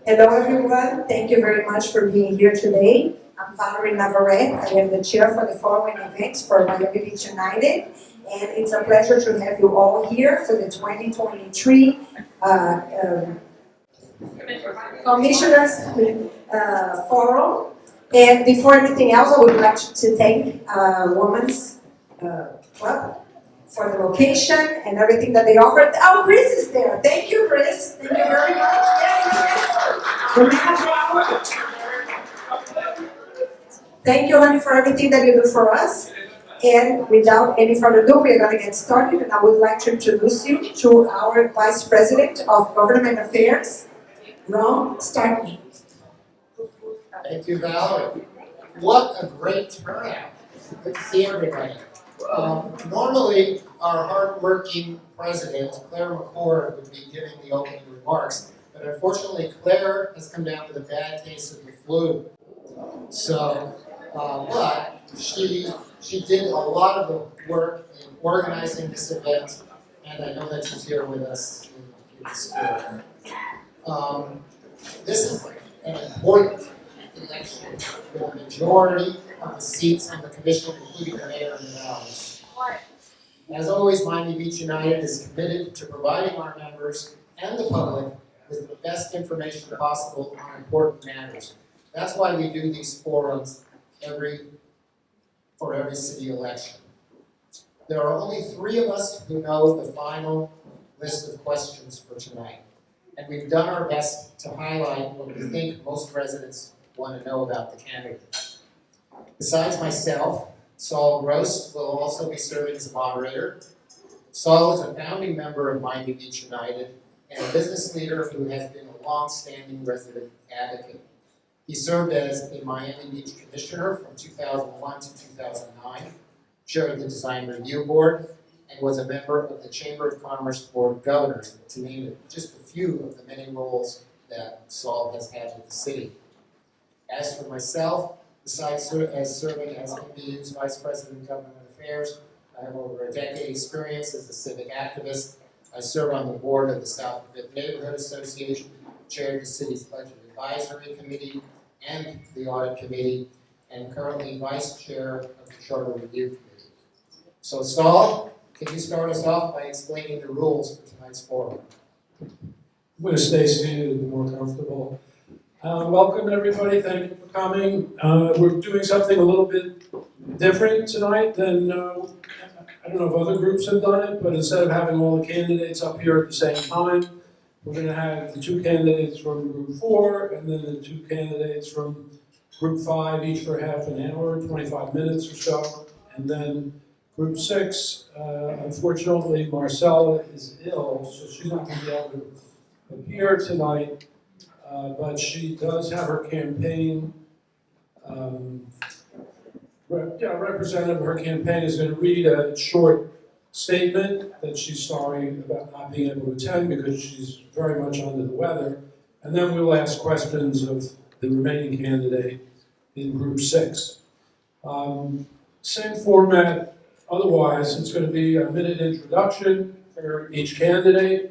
Hello everyone, thank you very much for being here today. I'm Valerie Navarrete, I am the chair for the following events for Miami Beach United, and it's a pleasure to have you all here for the 2023 Commissioners Forum. And before anything else, I would like to thank Women's Club for the location and everything that they offered. Oh, Chris is there. Thank you, Chris. Thank you very much. Yes, yes. Thank you, honey, for everything that you do for us. And without any further ado, we're going to get started. And I would like to introduce you to our Vice President of Government Affairs, Ron Starkey. Thank you, Valerie. What a great turnout. Good to see everybody. Normally, our hardworking president, Claire McCord, would be giving the opening remarks, but unfortunately, Claire has come down with a bad case of the flu. So, but she did a lot of the work in organizing this event, and I know that she's here with us in the spirit. This is an important election with a majority of the seats on the commission, including the mayor and the voters. As always, Miami Beach United is committed to providing our members and the public with the best information possible on important matters. That's why we do these forums for every city election. There are only 3 of us who know the final list of questions for tonight, and we've done our best to highlight what we think most residents want to know about the candidate. Besides myself, Saul Gross will also be serving as a moderator. Saul is a founding member of Miami Beach United and a business leader who has been a long-standing resident advocate. He served as a Miami Beach commissioner from 2001 to 2009, chaired the Design Review Board, and was a member of the Chamber of Commerce Board of Governors, to name just a few of the many roles that Saul has had with the city. As for myself, besides serving as MBU's Vice President of Government Affairs, I have over a decade experience as a civic activist. I serve on the board of the South Fifth Neighborhood Association, chaired the city's Budget Advisory Committee and the Audit Committee, and currently Vice Chair of the Charter Review Committee. So Saul, can you start us off by explaining the rules for tonight's forum? I'm going to stay seated and be more comfortable. Welcome everybody, thank you for coming. We're doing something a little bit different tonight than, I don't know if other groups have done it, but instead of having all the candidates up here at the same time, we're going to have the 2 candidates from Group 4 and then the 2 candidates from Group 5, each for half an hour, 25 minutes or so. And then Group 6, unfortunately, Marcella is ill, so she's not going to be able to appear tonight. But she does have her campaign, representative of her campaign is going to read a short statement that she's sorry about not being able to attend because she's very much under the weather. And then we'll ask questions of the remaining candidate in Group 6. Same format, otherwise it's going to be a minute introduction for each candidate.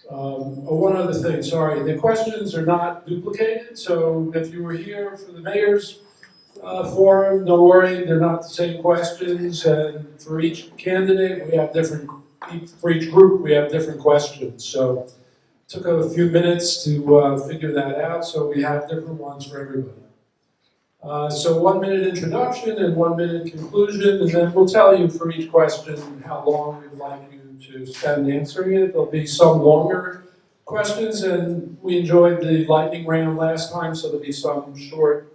One other thing, sorry, the questions are not duplicated, so if you were here for the mayor's forum, don't worry, they're not the same questions, and for each candidate, we have for each group, we have different questions, so it took a few minutes to figure that out, so we have different ones for everybody. So 1 minute introduction and 1 minute conclusion, and then we'll tell you for each question how long we'd like you to spend answering it. There'll be some longer questions, and we enjoyed the lightning round last time, so there'll be some short,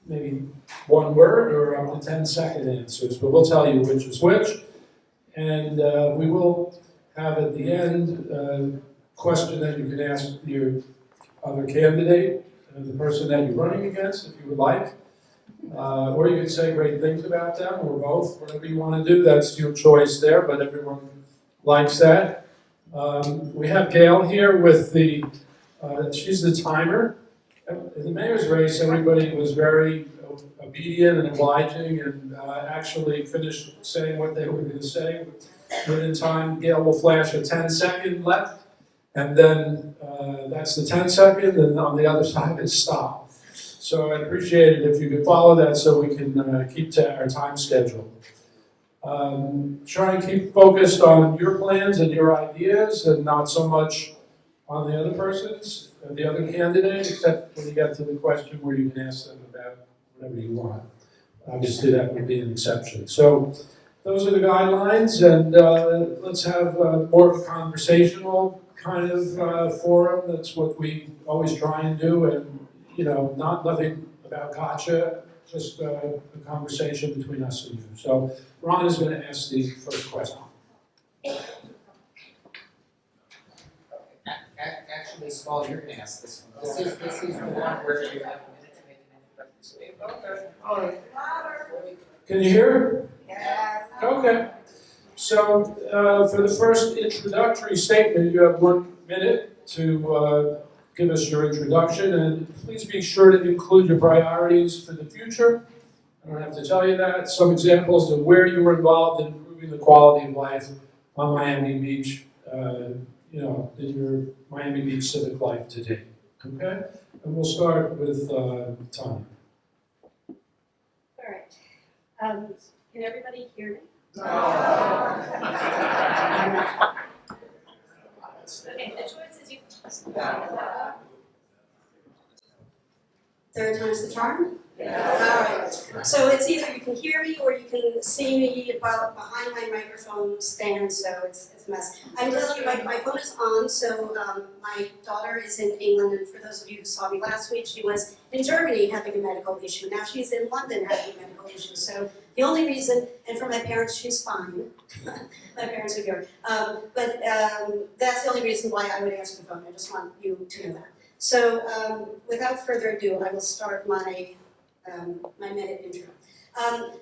maybe 1 word or up to 10-second answers, but we'll tell you which is which. And we will have at the end a question that you can ask your other candidate, the person that you're running against, if you would like. Or you can say great things about them, or both, whatever you want to do, that's your choice there, but everyone likes that. We have Gail here with she's the timer. In the mayor's race, everybody was very obedient and obliging and actually finished saying what they were going to say. Within time, Gail will flash a 10-second left, And then that's the 10-second, and on the other side is stop. So I'd appreciate it if you could follow that so we can keep to our time schedule. Try and keep focused on your plans and your ideas and not so much on the other person's, the other candidate, except when you get to the question where you can ask them about whatever you want. Obviously, that would be an exception. So those are the guidelines, and let's have more of a conversational kind of forum. That's what we always try and do, and nothing about gotcha, just a conversation between us and you. So Ron is going to ask the first question. Actually, Saul, you're gonna ask this one. This is the one where you have a minute to make an introductory statement. Okay, all right. Can you hear? Yes. Okay. So for the first introductory statement, you have 1 minute to give us your introduction, and please be sure to include your priorities for the future. I don't have to tell you that. Some examples of where you were involved in improving the quality of life on Miami Beach, in your Miami Beach civic life today. Okay? And we'll start with Tanya. All right. Can everybody hear me? No. Okay, the choice is you. Third time's the charm? Yeah. All right. So it's either you can hear me or you can see me behind my microphone stand, so it's a mess. I'm telling you, my phone is on, so my daughter is in England, and for those of you who saw me last week, she was in Germany having a medical issue. Now she's in London having a medical issue. So the only reason, and for my parents, she's fine. My parents are here. But that's the only reason why I would answer the phone. I just want you to know that. So without further ado, I will start my minute intro.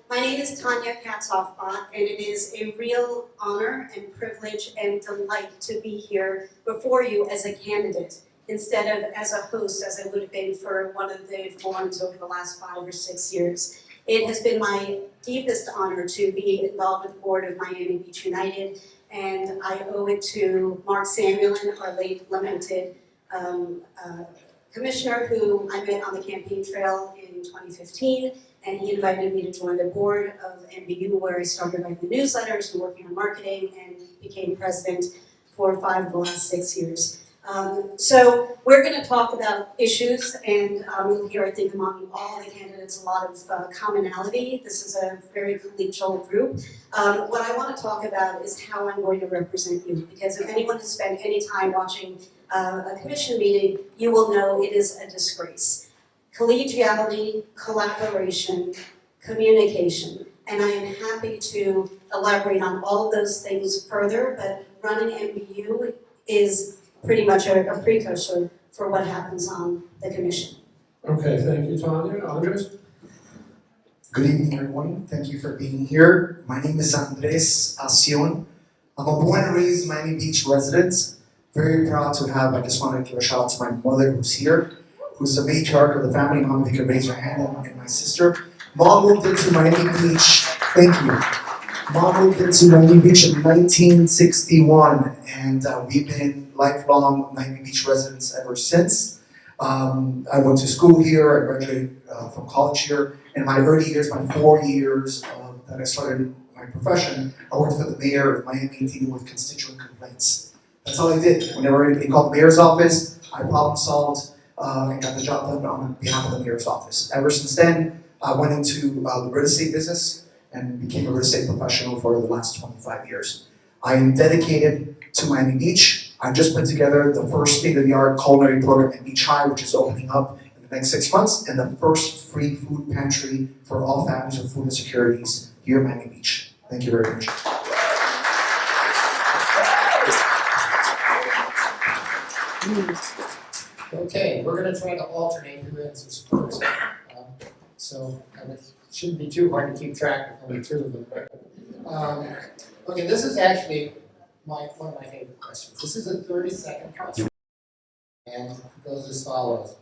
My name is Tanya Katzoff-Bott, and it is a real honor and privilege and delight to be here before you as a candidate instead of as a host, as I would have been for one of the forums over the last 5 or 6 years. It has been my deepest honor to be involved with the board of Miami Beach United, and I owe it to Mark Samuelin, our late lamented commissioner, who I met on the campaign trail in 2015, and he invited me to join the board of MBU, where I started writing the newsletters and working on marketing, and became president for 5 of the last 6 years. So we're going to talk about issues, and you'll hear, I think, among all the candidates a lot of commonality. This is a very collegial group. What I want to talk about is how I'm going to represent you, because if anyone has spent any time watching a commission meeting, you will know it is a disgrace. Collegiality, collaboration, communication, and I am happy to elaborate on all of those things further, but running MBU is pretty much a precursor for what happens on the commission. Okay, thank you, Tanya. Andres? Good evening, everyone. Thank you for being here. My name is Andres Acion. I'm a born and raised Miami Beach resident. Very proud to have, I just want to give a shout out to my mother who's here, who's the matriarch of the family. Mom, if you could raise your hand, and my sister. Mom moved into Miami Beach. Thank you. Mom moved into Miami Beach in 1961, and we've been lifelong Miami Beach residents ever since. I went to school here, I graduated from college here. In my early years, my 4 years that I started my profession, I worked for the mayor of Miami dealing with constituent complaints. That's all I did. Whenever anybody called the mayor's office, I problem solved and got the job done on behalf of the mayor's office. Ever since then, I went into the real estate business and became a real estate professional for the last 25 years. I am dedicated to Miami Beach. I just put together the first state-of-the-art culinary program at Beach High, which is opening up in the next 6 months, and the first free food pantry for all families with food insecurities here at Miami Beach. Thank you very much. Okay, we're going to try to alternate who answers first. It shouldn't be too hard to keep track of only 2 of them. Okay, this is actually one of my favorite questions. This is a 30-second question, and it goes as follows.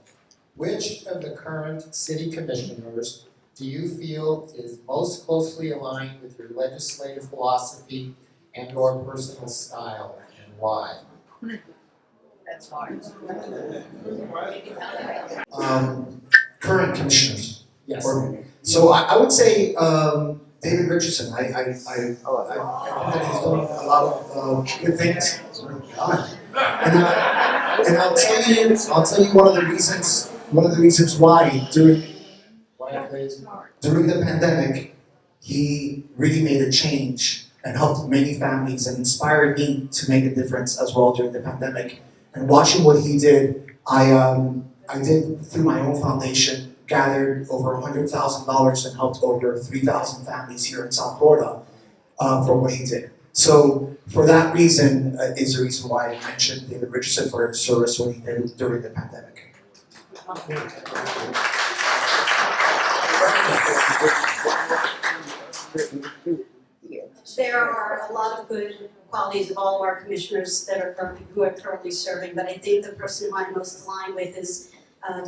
Which of the current city commissioners do you feel is most closely aligned with your legislative philosophy and/or personal style, and why? Current commissioners. Yes. So I would say David Richardson. I think that he's done a lot of good things. God. And I'll tell you one of the reasons why during the pandemic he really made a change and helped many families and inspired me to make a difference as well during the pandemic. And watching what he did, I did through my own foundation, gathered over $100,000 and helped over 3,000 families here in South Florida for what he did. So for that reason is the reason why I mentioned David Richardson for his service what he did during the pandemic. There are a lot of good qualities of all of our commissioners that are currently serving, but I think the person who I'm most aligned with is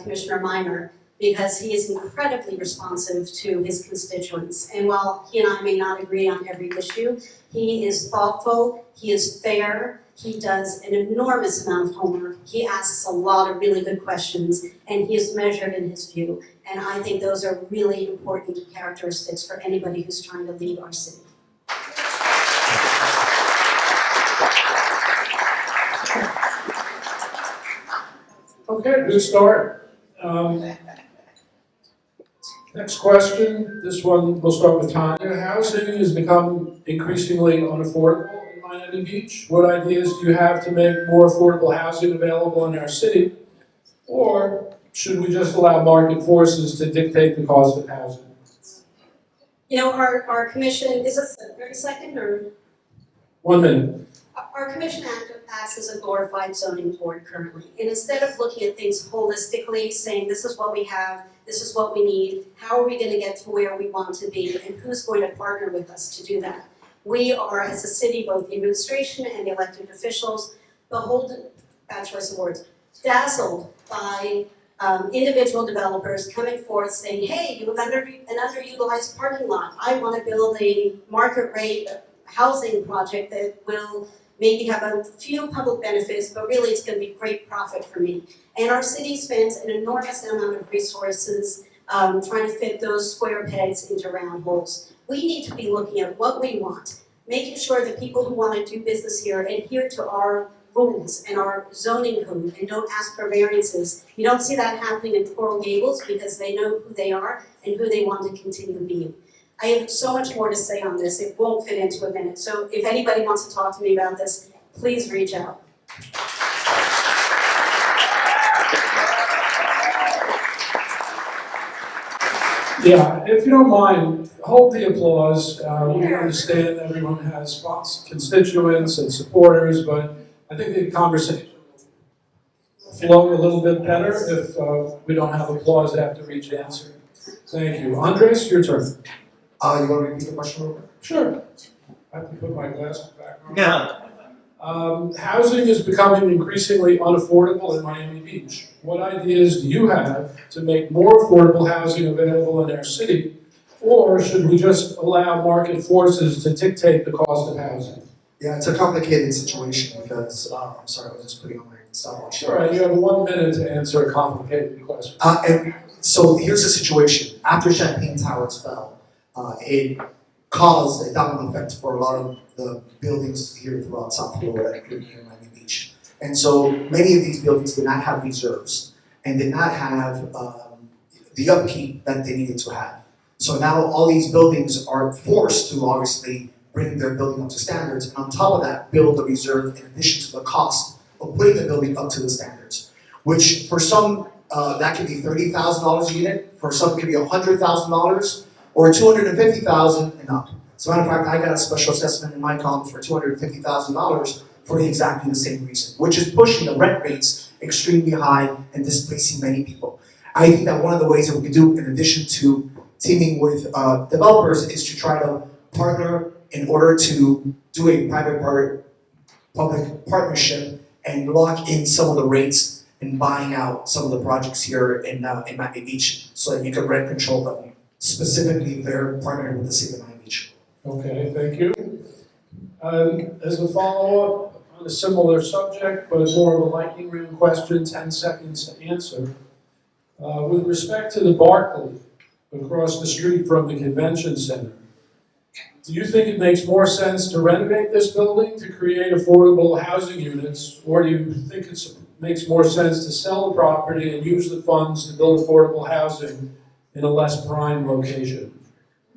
Commissioner Minor, because he is incredibly responsive to his constituents. And while he and I may not agree on every issue, he is thoughtful, he is fair, he does an enormous amount of homework, he asks a lot of really good questions, and he is measured in his view. And I think those are really important characteristics for anybody who's trying to lead our city. Okay, good start. Next question, this one we'll start with Tanya. Housing has become increasingly unaffordable in Miami Beach. What ideas do you have to make more affordable housing available in our city? Or should we just allow market forces to dictate the cost of housing? You know, our commission, is this a 30-second or? 1 minute. Our commission acts as a glorified zoning board currently. And instead of looking at things holistically, saying this is what we have, this is what we need, how are we going to get to where we want to be, and who's going to partner with us to do that? We are, as a city, both the administration and the elected officials, beholden, bad choice of words, dazzled by individual developers coming forth saying, hey, you have an underutilized parking lot. I want to build a market rate housing project that will maybe have a few public benefits, but really it's going to be great profit for me. And our city spends an enormous amount of resources trying to fit those square pegs into round holes. We need to be looking at what we want, making sure that people who want to do business here adhere to our rules and our zoning code and don't ask for variances. You don't see that happening in Coral Gables because they know who they are and who they want to continue being. I have so much more to say on this, it won't fit into a minute. So if anybody wants to talk to me about this, please reach out. Yeah, if you don't mind, hold the applause. We understand everyone has constituents and supporters, but I think the conversation will flow a little bit better if we don't have applause after each answer. Thank you. Andres, your turn. You want to repeat the question real quick? Sure. I have to put my glasses back on. Yeah. Housing is becoming increasingly unaffordable in Miami Beach. What ideas do you have to make more affordable housing available in our city? Or should we just allow market forces to dictate the cost of housing? Yeah, it's a complicated situation because, I'm sorry, I was just putting on my stopwatch. All right, you have 1 minute to answer a complicated question. And so here's the situation. After Champagne Towers fell, it caused a domino effect for a lot of the buildings here throughout South Florida, including here in Miami Beach. And so many of these buildings did not have reserves and did not have the upkeep that they needed to have. So now all these buildings are forced to obviously bring their building up to standards, and on top of that, build a reserve in addition to the cost of putting the building up to the standards, which for some, that could be $30,000 a unit, for some it could be $100,000, or $250,000 and up. As a matter of fact, I got a special assessment in my column for $250,000 for exactly the same reason, which is pushing the rent rates extremely high and displacing many people. I think that one of the ways that we could do, in addition to teaming with developers, is to try to partner in order to do a private-public partnership and lock in some of the rates and buying out some of the projects here in Miami Beach so that you can rent control them. Specifically, they're partnering with the city of Miami Beach. Okay, thank you. As a follow-up, on a similar subject, but more of a lightning round question, 10 seconds to answer. With respect to the Barclay across the street from the convention center, do you think it makes more sense to renovate this building to create affordable housing units, or do you think it makes more sense to sell the property and use the funds to build affordable housing in a less prime location?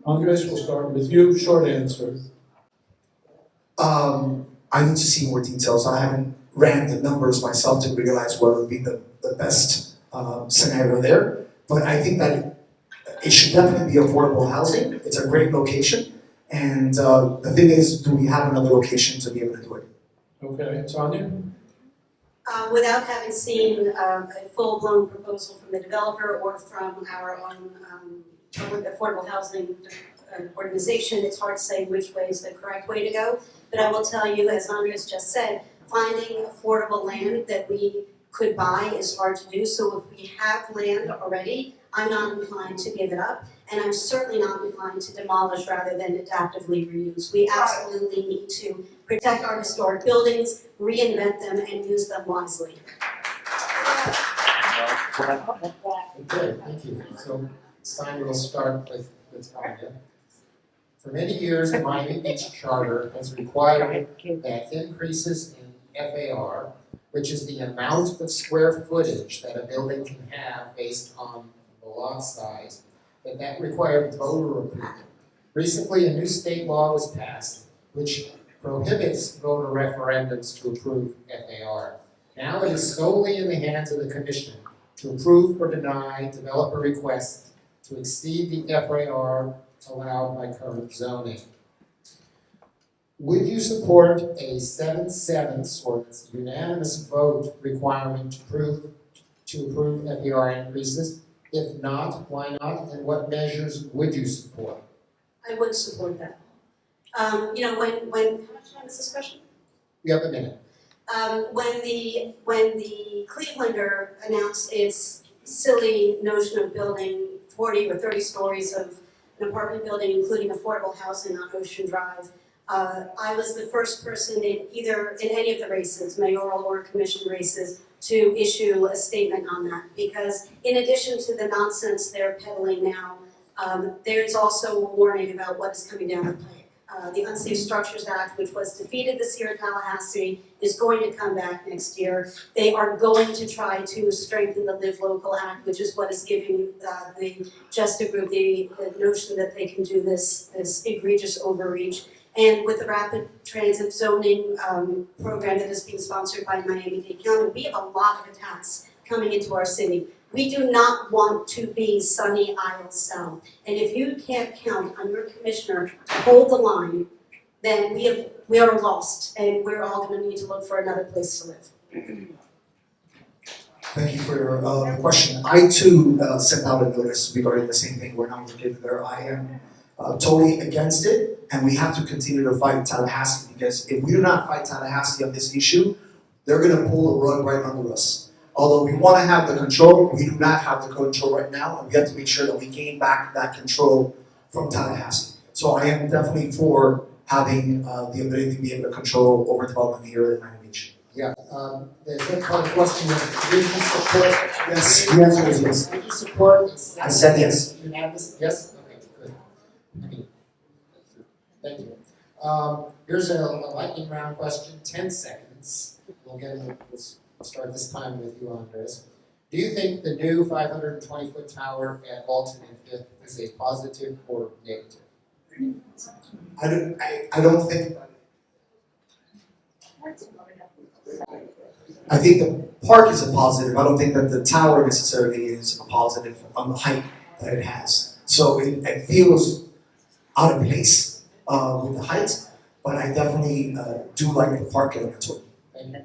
Andres, we'll start with you. Short answer. I need to see more details. I haven't ran the numbers myself to realize what would be the best scenario there. But I think that it should definitely be affordable housing. It's a great location. And the thing is, do we have another location to be able to do it? Okay, Tanya? Without having seen a full-blown proposal from the developer or from our own affordable housing organization, it's hard to say which way is the correct way to go. But I will tell you, as Andres just said, finding affordable land that we could buy is hard to do. So if we have land already, I'm not inclined to give it up. And I'm certainly not inclined to demolish rather than adaptively reuse. We absolutely need to protect our historic buildings, reinvent them, and use them wisely. Okay, thank you. So this time we'll start with Tanya. For many years, the Miami Beach Charter has required that increases in FAR, which is the amount of square footage that a building can have based on the lot size, that required voter approval. Recently, a new state law was passed which prohibits voter referendums to approve FAR. Now it is solely in the hands of the commission to approve or deny developer requests to exceed the FAR allowed by current zoning. Would you support a 7/7 or unanimous vote requirement to approve FAR increases? If not, why not? And what measures would you support? I would support that. When how much time is this question? You have a minute. When the Clevelander announced its silly notion of building 40 or 30 stories of an apartment building, including affordable housing on Ocean Drive, I was the first person in any of the races, mayoral or commission races, to issue a statement on that. Because in addition to the nonsense they're peddling now, there's also a warning about what is coming down the pike. The Unsafe Structures Act, which was defeated this year in Tallahassee, is going to come back next year. They are going to try to strengthen the Live Local Act, which is what is giving the Justice Group the notion that they can do this egregious overreach. And with the rapid transit zoning program that is being sponsored by Miami-Dade County, we have a lot of attacks coming into our city. We do not want to be Sunny Isle South. And if you can't count on your commissioner to hold the line, then we are lost, and we're all going to need to look for another place to live. Thank you for your question. I too sent out a notice regarding the same thing. We're not located there. I am totally against it, and we have to continue to fight Tallahassee, because if we do not fight Tallahassee on this issue, they're going to pull the rug right under us. Although we want to have the control, we do not have the control right now, and we have to make sure that we gain back that control from Tallahassee. So I am definitely for having the ability to be able to control over development here in Miami Beach. Yeah, the second part of the question was, would you support? Yes, the answer is yes. Would you support? I said yes. Unanimous? Yes? Okay, good. Thank you. Here's a lightning round question, 10 seconds. We'll start this time with you, Andres. Do you think the new 520-foot tower at Alton and Fifth is a positive or negative? I don't think. I think the park is a positive. I don't think that the tower necessarily is a positive on the height that it has. So it feels out of place with the height, but I definitely do like the park element to it. Thank you.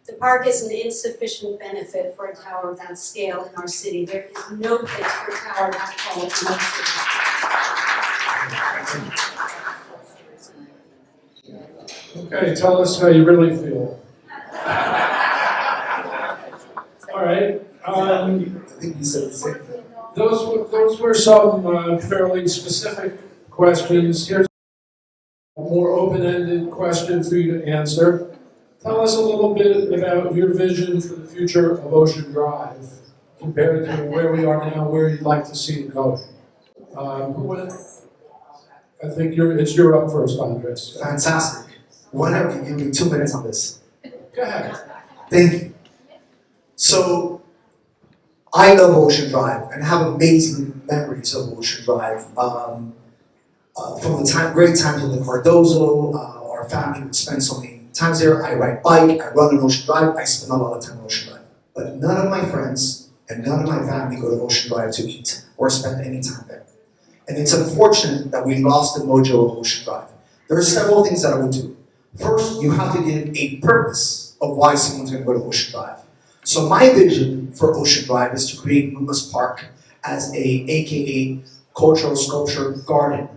The park is an insufficient benefit for a tower of that scale in our city. There is no place for a tower that tall in our city. Okay, tell us how you really feel. All right. I think you said the same thing. Those were some fairly specific questions. Here's more open-ended question for you to answer. Tell us a little bit about your vision for the future of Ocean Drive compared to where we are now, where you'd like to see it going. I think you're up first, Andres. Fantastic. Whenever you give me 2 minutes on this. Go ahead. Thank you. So, I love Ocean Drive and have amazing memories of Ocean Drive. From the great times with the Cardozo, our family would spend so many times there. I ride bike, I run on Ocean Drive, I spend a lot of time on Ocean Drive. But none of my friends and none of my family go to Ocean Drive to eat or spend any time there. And it's unfortunate that we lost the mojo of Ocean Drive. There are several things that I would do. First, you have to give a purpose of why someone's going to go to Ocean Drive. So my vision for Ocean Drive is to create Loomis Park as AKA cultural sculpture garden,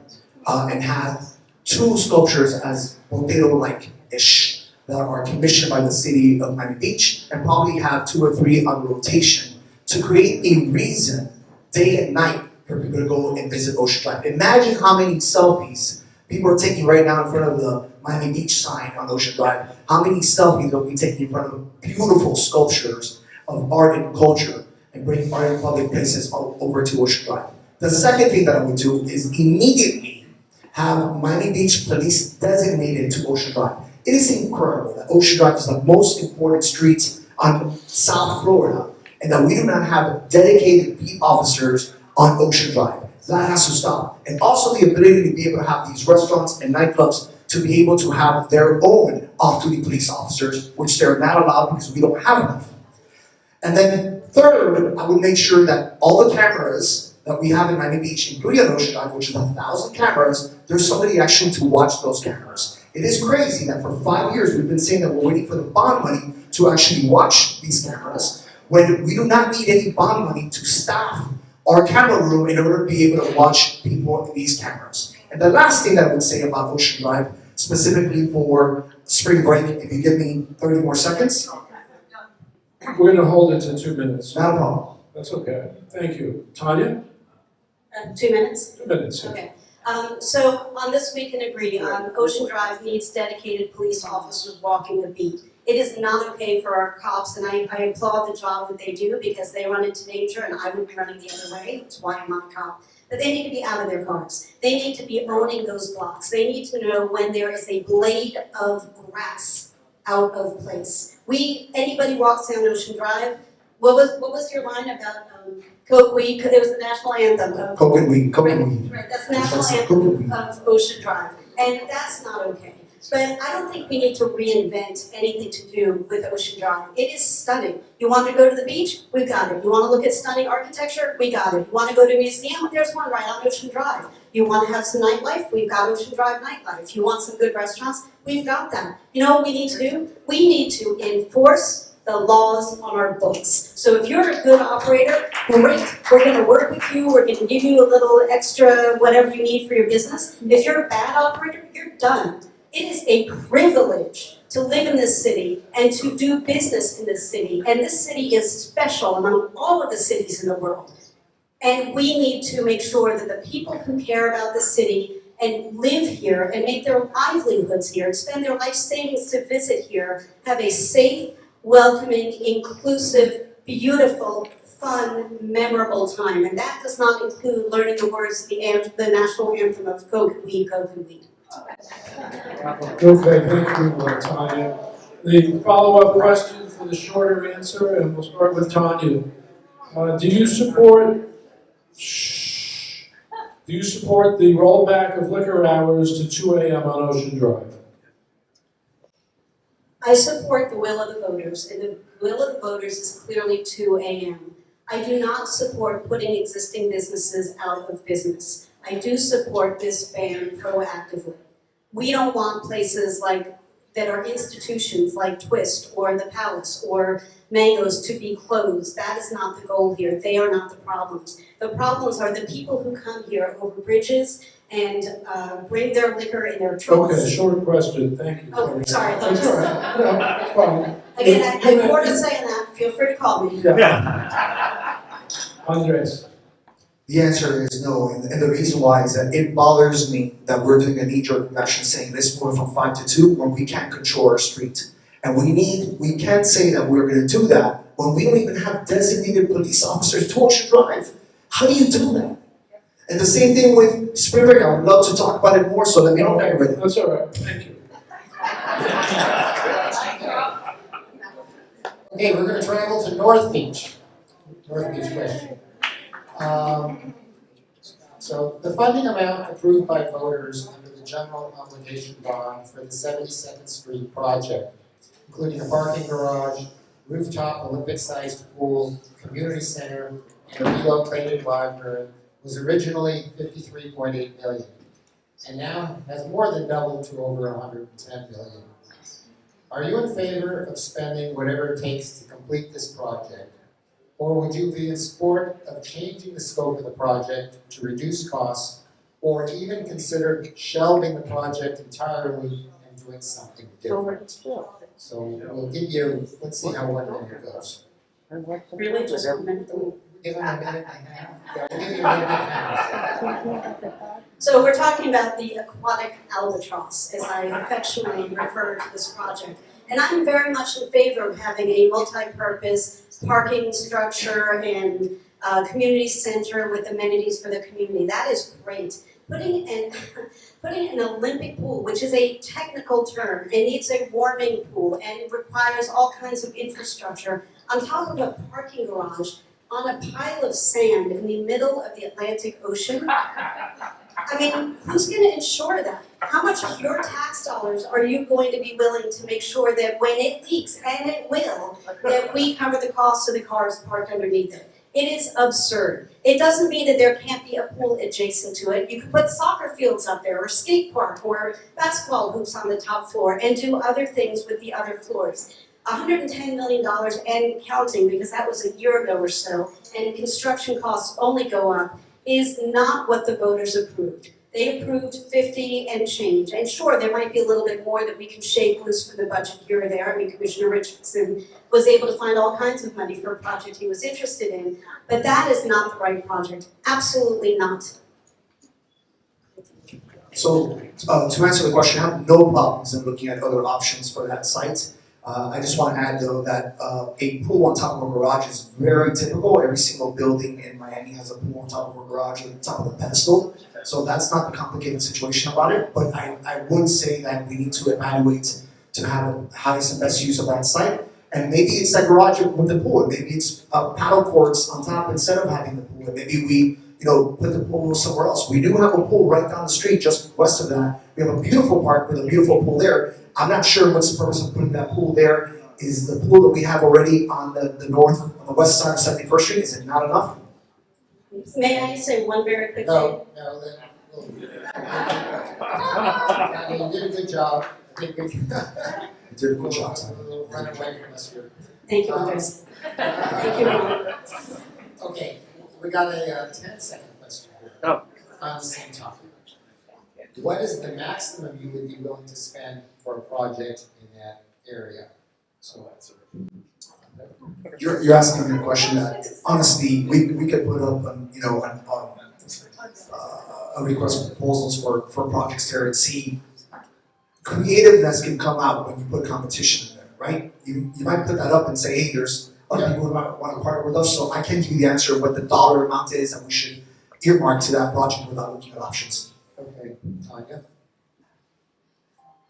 and have 2 sculptures as Botero-like-ish that are commissioned by the city of Miami Beach, and probably have 2 or 3 on rotation to create a reason, day and night, for people to go and visit Ocean Drive. Imagine how many selfies people are taking right now in front of the Miami Beach sign on Ocean Drive. How many selfies they'll be taking in front of beautiful sculptures of art and culture and bring art in public places over to Ocean Drive. The second thing that I would do is immediately have Miami Beach police designated to Ocean Drive. It is incredible that Ocean Drive is the most important street on South Florida, and that we do not have dedicated beat officers on Ocean Drive. That has to stop. And also the ability to be able to have these restaurants and nightclubs to be able to have their own off-duty police officers, which they're not allowed because we don't have enough. And then third, I would make sure that all the cameras that we have in Miami Beach, including on Ocean Drive, which is 1,000 cameras, there's somebody actually to watch those cameras. It is crazy that for 5 years we've been saying that we're waiting for the bond money to actually watch these cameras, when we do not need any bond money to staff our camera room in order to be able to watch people in these cameras. And the last thing that I would say about Ocean Drive, specifically for spring break, if you give me 30 more seconds. We're going to hold it to 2 minutes. Not a problem. That's okay. Thank you. Tanya? 2 minutes? 2 minutes. Okay. So on this we can agree, Ocean Drive needs dedicated police officers walking the beat. It is not okay for our cops, and I applaud the job that they do because they run into danger, and I would be running the other way. That's why I'm not a cop. But they need to be out of their cars. They need to be owning those blocks. They need to know when there is a blade of grass out of place. Anybody walks down Ocean Drive, what was your line about Coke Weed? It was the national anthem of Coke and weed, Coke and weed. Right, that's the national anthem of Ocean Drive, and that's not okay. But I don't think we need to reinvent anything to do with Ocean Drive. It is stunning. You want to go to the beach? We've got it. You want to look at stunning architecture? We got it. You want to go to a museum? There's one right on Ocean Drive. You want to have some nightlife? We've got Ocean Drive nightlife. You want some good restaurants? We've got that. You know what we need to do? We need to enforce the laws on our books. So if you're a good operator, great. We're going to work with you. We're going to give you a little extra whatever you need for your business. If you're a bad operator, you're done. It is a privilege to live in this city and to do business in this city. And this city is special among all of the cities in the world. And we need to make sure that the people who care about the city and live here and make their livelihoods here and spend their life savings to visit here have a safe, welcoming, inclusive, beautiful, fun, memorable time. And that does not include learning the words of the national anthem of Coke and Weed, Coke and Weed. Okay, thank you, Tanya. The follow-up question for the shorter answer, and we'll start with Tanya. Do you support the rollback of liquor hours to 2 a.m. on Ocean Drive? I support the will of the voters, and the will of the voters is clearly 2 a.m. I do not support putting existing businesses out of business. I do support this ban proactively. We don't want places that are institutions like Twist or the Palace or Mangoes to be closed. That is not the goal here. They are not the problems. The problems are the people who come here over bridges and bring their liquor in their trucks. Okay, short question, thank you. Oh, sorry. That's all right. No, that's fine. Again, I have more to say on that. Feel free to call me. Yeah. Andres. The answer is no, and the reason why is that it bothers me that we're doing a knee-jerk reaction saying let's move it from 5 to 2 when we can't control our street. And we can't say that we're gonna do that when we don't even have designated police officers to Ocean Drive. How do you do that? And the same thing with Spring I would love to talk about it more, so let me know when you're ready. That's all right, thank you. Okay, we're gonna travel to North Beach. North Beach question. So the funding amount approved by voters under the general obligation bond for the 72nd Street project, including a parking garage, rooftop Olympic-sized pool, community center, and a relocated library, was originally $53.8 million, and now has more than doubled to over $110 million. Are you in favor of spending whatever it takes to complete this project? Or would you be in support of changing the scope of the project to reduce costs, or even consider shelving the project entirely and doing something different? So we'll give you, let's see how 1 minute goes. Really, just a minute. Give them a minute and a half. Yeah, we'll give you a minute and a half. So we're talking about the aquatic albatross, as I affectionately refer to this project. And I'm very much in favor of having a multi-purpose parking structure and community center with amenities for the community. That is great. Putting an Olympic pool, which is a technical term, it needs a warming pool and it requires all kinds of infrastructure on top of a parking garage on a pile of sand in the middle of the Atlantic Ocean. I mean, who's going to insure that? How much of your tax dollars are you going to be willing to make sure that when it leaks, and it will, that we cover the cost of the cars parked underneath it? It is absurd. It doesn't mean that there can't be a pool adjacent to it. You could put soccer fields up there, or skate park, or basketball hoops on the top floor, and do other things with the other floors. $110 million and counting, because that was a year ago or so, and construction costs only go up, is not what the voters approved. They approved 50 and change. And sure, there might be a little bit more that we can shake loose for the budget here or there. I mean, Commissioner Richardson was able to find all kinds of money for a project he was interested in, but that is not the right project. Absolutely not. So, to answer the question, I have no problems in looking at other options for that site. I just want to add though that a pool on top of a garage is very typical. Every single building in Miami has a pool on top of a garage, on top of a pedestal. So that's not the complicated situation about it, but I would say that we need to evaluate to have the highest and best use of that site. And maybe it's that garage with the pool, maybe it's paddle courts on top instead of having the pool. And maybe we, put the pool somewhere else. We do have a pool right down the street, just west of that. We have a beautiful park with a beautiful pool there. I'm not sure what's the purpose of putting that pool there. Is the pool that we have already on the north, on the west side of 71st Street, is it not enough? May I say one very quick thing? No, you did a good job. You did a good job. We'll run away from us here. Thank you, Andres. Thank you, Ron. Okay, we got a 10-second question here. On the same topic. What is the maximum you would be willing to spend for a project in that area? So You're asking me a question that honestly we could put up a request for proposals for projects there and see creativeness can come out when you put competition in there, right? You might put that up and say, hey, there's other people who might want to partner with us, so I can't give you the answer of what the dollar amount is that we should earmark to that project without looking at options. Okay, Tanya?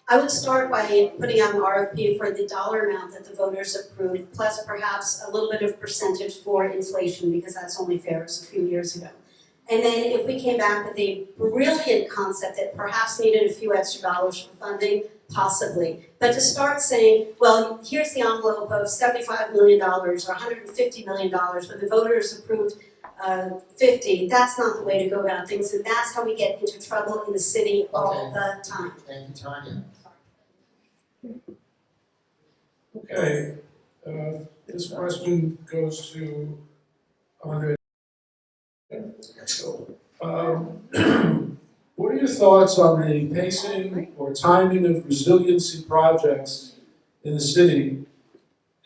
I would start by putting out an RFP for the dollar amount that the voters approved, plus perhaps a little bit of percentage for inflation, because that's only fair, it was a few years ago. And then if we came back with a brilliant concept that perhaps needed a few extra dollars for funding, possibly. But to start saying, well, here's the envelope of $75 million or $150 million, but the voters approved 50, that's not the way to go about things, and that's how we get into trouble in the city all the time. Thank you, Tanya. Okay, this question goes to Andre. Let's go. What are your thoughts on the pacing or timing of resiliency projects in the city?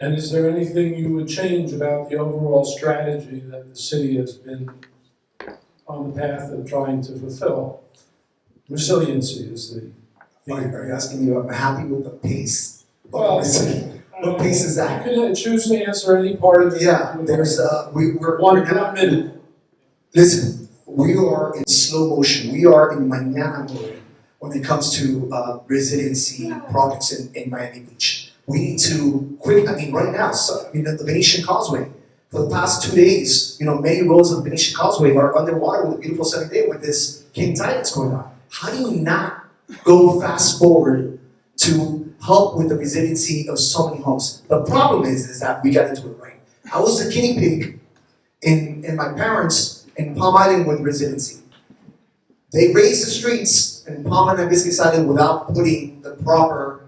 And is there anything you would change about the overall strategy that the city has been on the path of trying to fulfill. Resiliency is the Are you asking me if I'm happy with the pace? Well, What pace is that? You can choose to answer any part of it. Yeah, there's, we're One now, minute. listen, we are in slow motion, we are in mañana mode when it comes to resiliency projects in Miami Beach. We need to quick, I mean, right now, the Venetian Causeway, for the past 2 days, many roads of the Venetian Causeway are underwater with a beautiful sunny day with this king tide that's going on. How do you not go fast forward to help with the resiliency of so many homes? The problem is that we got into it right. I was the guinea pig in my parents in Palm Island with resiliency. They raised the streets in Palm Island and Biscayne Island without putting the proper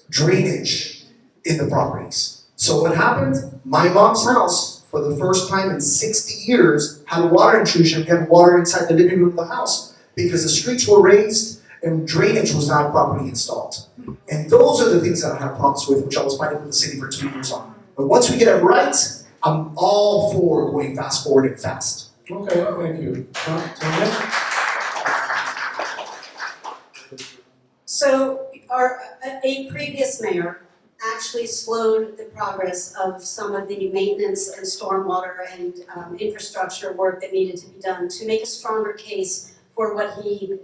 drainage in the properties. So what happened? My mom's house, for the first time in 60 years, had a water intrusion. We had water inside the living room of the house because the streets were raised and drainage was not properly installed. And those are the things that I have problems with, which I was fighting with the city for 2 years on. But once we get it right, I'm all for going fast forward and fast. Okay, thank you. Tanya? So a previous mayor actually slowed the progress of some of the maintenance and stormwater and infrastructure work that needed to be done to make a stronger case for what he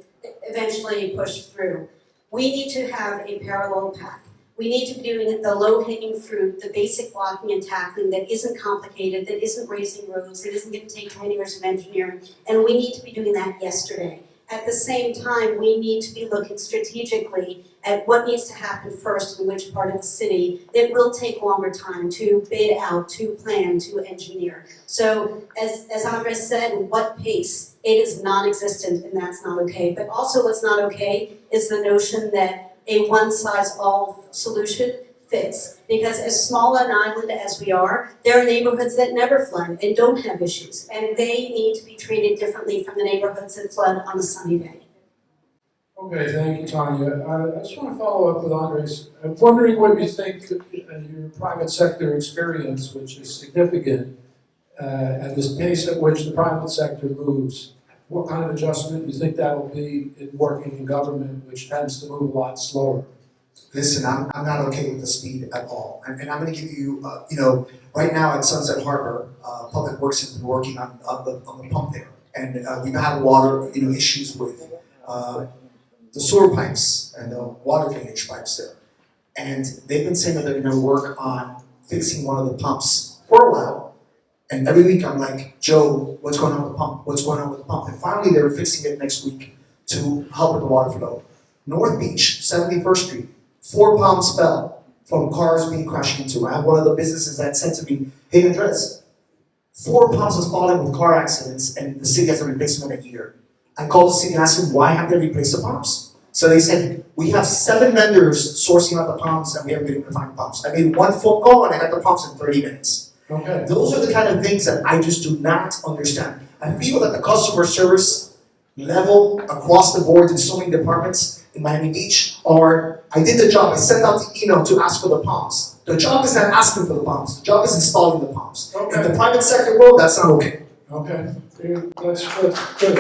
eventually pushed through. We need to have a parallel path. We need to be doing the low-hanging fruit, the basic blocking and tackling that isn't complicated, that isn't raising roads, that isn't going to take 10 years of engineering, and we need to be doing that yesterday. At the same time, we need to be looking strategically at what needs to happen first in which part of the city that will take longer time to bid out, to plan, to engineer. So as Andres said, what pace? It is non-existent and that's not okay. But also what's not okay is the notion that a one-size-all solution fits. Because as small an island as we are, there are neighborhoods that never flood and don't have issues. And they need to be treated differently from the neighborhoods that flood on a sunny day. Okay, thank you, Tanya. I just want to follow up with Andres. I'm wondering what you think your private sector experience, which is significant, and the pace at which the private sector moves. What kind of adjustment do you think that'll be in working in government, which tends to move a lot slower? Listen, I'm not okay with the speed at all. And I'm going to give you, right now at Sunset Harbor, Public Works has been working on the pump there. And we've had water, issues with the sewer pipes and the water drainage pipes there. And they've been saying that they're going to work on fixing one of the pumps for a while. And every week I'm like, Joe, what's going on with the pump? What's going on with the pump? And finally they were fixing it next week to help with the water flow. North Beach, 71st Street, 4 pumps fell from cars being crashed into. I have one of the businesses that said to me, hey Andres, 4 pumps has fallen with car accidents and the city hasn't replaced them in a year. I called the city and asked them, why haven't they replaced the pumps? So they said, we have 7 vendors sourcing out the pumps and we haven't been able to find pumps. I made 1 phone call and I got the pumps in 30 minutes. Okay. Those are the kind of things that I just do not understand. I feel that the customer service level across the board in so many departments in Miami Beach are, I did the job, I sent out the email to ask for the pumps. The job is not asking for the pumps, the job is installing the pumps. Okay. In the private sector world, that's not okay. Okay, that's good.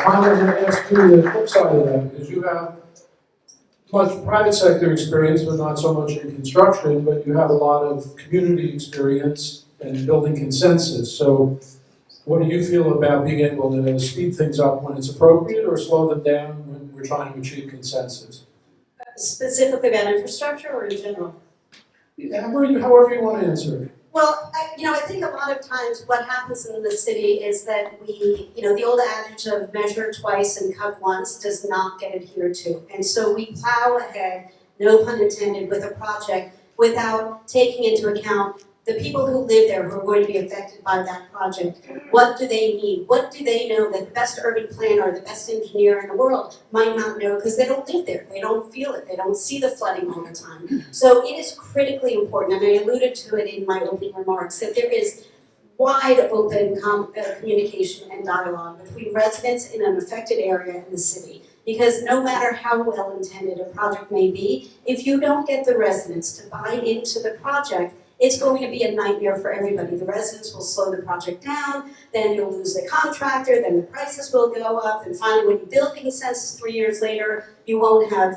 I'm going to ask you the flip side of that, because you have much private sector experience, but not so much in construction, but you have a lot of community experience and building consensus. So what do you feel about being able to speed things up when it's appropriate or slow them down when we're trying to achieve consensus? Specifically about infrastructure or in general? However you want to answer it. Well, I think a lot of times what happens in the city is that we, the old adage of measure twice and cut once does not get adhered to. And so we plow ahead, no pun intended, with a project without taking into account the people who live there who are going to be affected by that project. What do they need? What do they know that the best urban planner or the best engineer in the world might not know because they don't live there, they don't feel it, they don't see the flooding all the time. So it is critically important, and I alluded to it in my opening remarks, that there is wide open communication and dialogue between residents in an affected area in the city. Because no matter how well intended a project may be, if you don't get the residents to buy into the project, it's going to be a nightmare for everybody. The residents will slow the project down, then you'll lose the contractor, then the prices will go up, and finally when you build consensus 3 years later, you won't have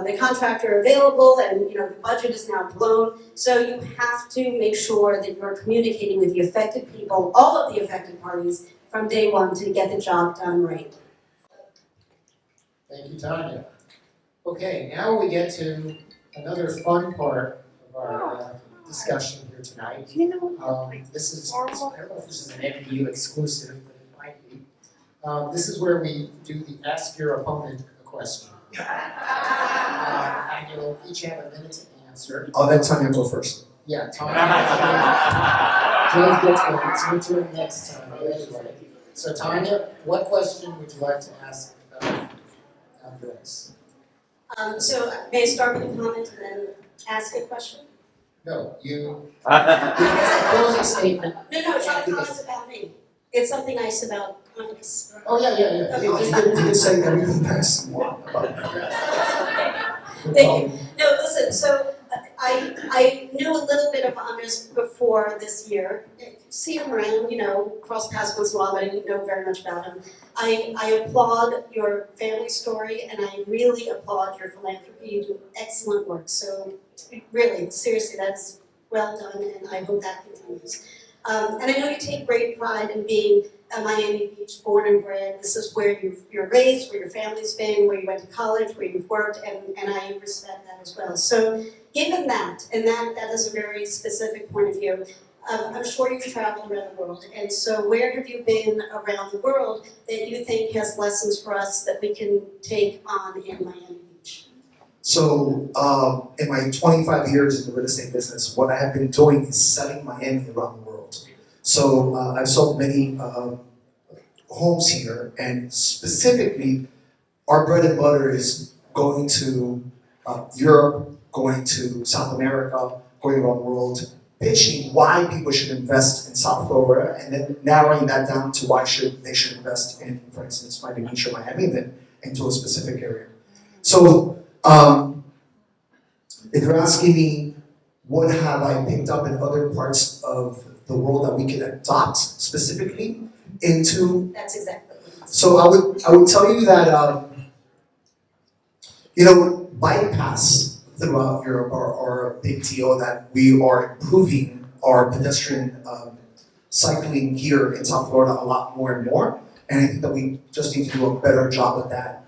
the contractor available, and the budget is now blown. So you have to make sure that you're communicating with the affected people, all of the affected parties, from day one to get the job done right. Thank you, Tanya. Okay, now we get to another fun part of our discussion here tonight. This is, I don't know if this is an MDU exclusive, but it might be. This is where we do the ask your opponent a question. And you'll each have a minute to answer. I'll let Tanya go first. Yeah, Tanya. James gets one. It's your turn next time. Anyway. So Tanya, what question would you like to ask Andres? So may I start with a comment and then ask a question? No, you. Closing statement. No, it's not a comment about me. It's something nice about Andres. Oh, yeah. You can say everything nice you want about it. Thank you. No, listen, so I knew a little bit of Andres before this year. See him around, cross paths once in a while, but I didn't know very much about him. I applaud your family story, and I really applaud your philanthropy. You do excellent work. So really, seriously, that's well done, and I hope that continues. And I know you take great pride in being a Miami Beach born and bred. This is where you're raised, where your family's been, where you went to college, where you've worked, and I respect that as well. So given that, and that is a very specific point of view, I'm sure you've traveled around the world, and so where have you been around the world that you think has lessons for us that we can take on in Miami Beach? So, in my 25 years in the real estate business, what I have been doing is selling Miami around the world. So, I've sold many homes here, and specifically, our bread and butter is going to Europe, going to South America, going around the world, pitching why people should invest in South Florida, and then narrowing that down to why they should invest in, for instance, Miami Beach or Miami, then into a specific area. So, if you're asking me, what have I picked up in other parts of the world that we can adopt specifically into? That's exactly what it is. So I would tell you that bike paths throughout Europe are a big deal, that we are improving our pedestrian cycling here in South Florida a lot more and more, and I think that we just need to do a better job of that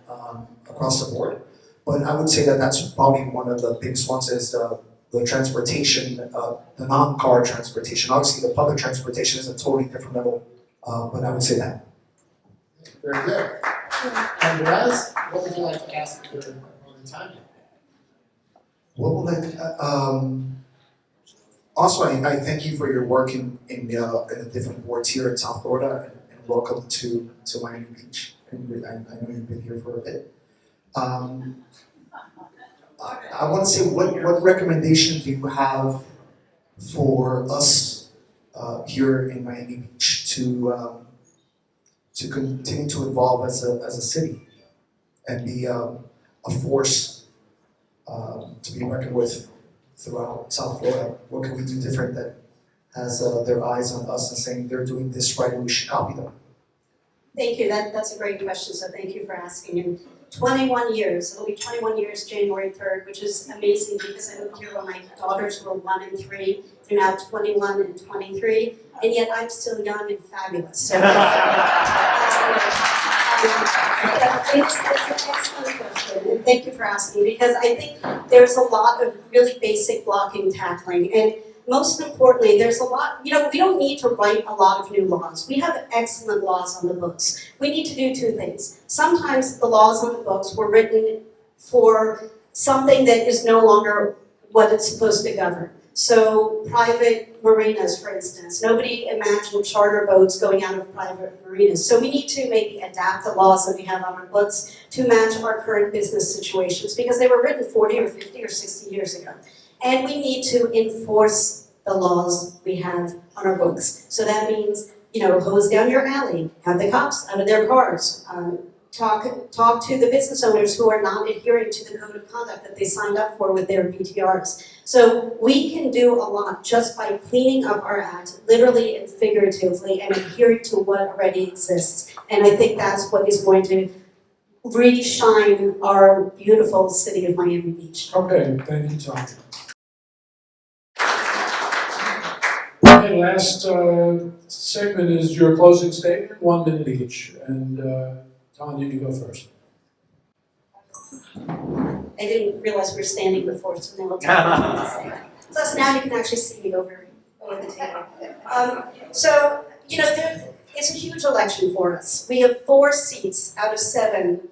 across the board. But I would say that that's probably one of the biggest ones, is the transportation, the non-car transportation. Obviously, the public transportation is a totally different level, but I would say that. Very good. Andres, what would you like to ask your opponent, Tanya? What would I? Also, I thank you for your work in the different boards here in South Florida, and welcome to Miami Beach. And I know you've been here for a bit. I want to say, what recommendation do you have for us here in Miami Beach to continue to evolve as a city and be a force to be reckoned with throughout South Florida? What can we do different that has their eyes on us and saying they're doing this right and we should copy them? Thank you. That's a great question, so thank you for asking. And 21 years, it'll be 21 years January 3rd, which is amazing because I moved here when my daughters were 1 and 3. They're now 21 and 23, and yet I'm still young and fabulous. So it's an excellent question, and thank you for asking, because I think there's a lot of really basic blocking and tackling. And most importantly, there's a lot, we don't need to write a lot of new laws. We have excellent laws on the books. We need to do two things. Sometimes the laws on the books were written for something that is no longer what it's supposed to govern. So private marinas, for instance. Nobody imagined charter boats going out of private marinas. So we need to maybe adapt the laws that we have on our books to match our current business situations, because they were written 40 or 50 or 60 years ago. And we need to enforce the laws we have on our books. So that means, hose down your alley, have the cops out of their cars, talk to the business owners who are not adhering to the code of conduct that they signed up for with their BTRs. So we can do a lot just by cleaning up our act, literally and figuratively, and adhering to what already exists. And I think that's what is going to re-shine our beautiful city of Miami Beach. Okay, thank you, Tanya. Okay, last segment is your closing statement, 1 minute each. And Tanya, you go first. I didn't realize we were standing before, so now I'll tell you to say that. Plus now you can actually see me over the table. So, you know, it's a huge election for us. We have 4 seats out of 7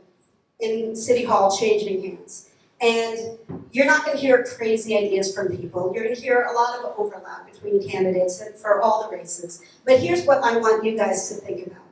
in City Hall changing hands. And you're not going to hear crazy ideas from people. You're going to hear a lot of overlap between candidates and for all the races. But here's what I want you guys to think about.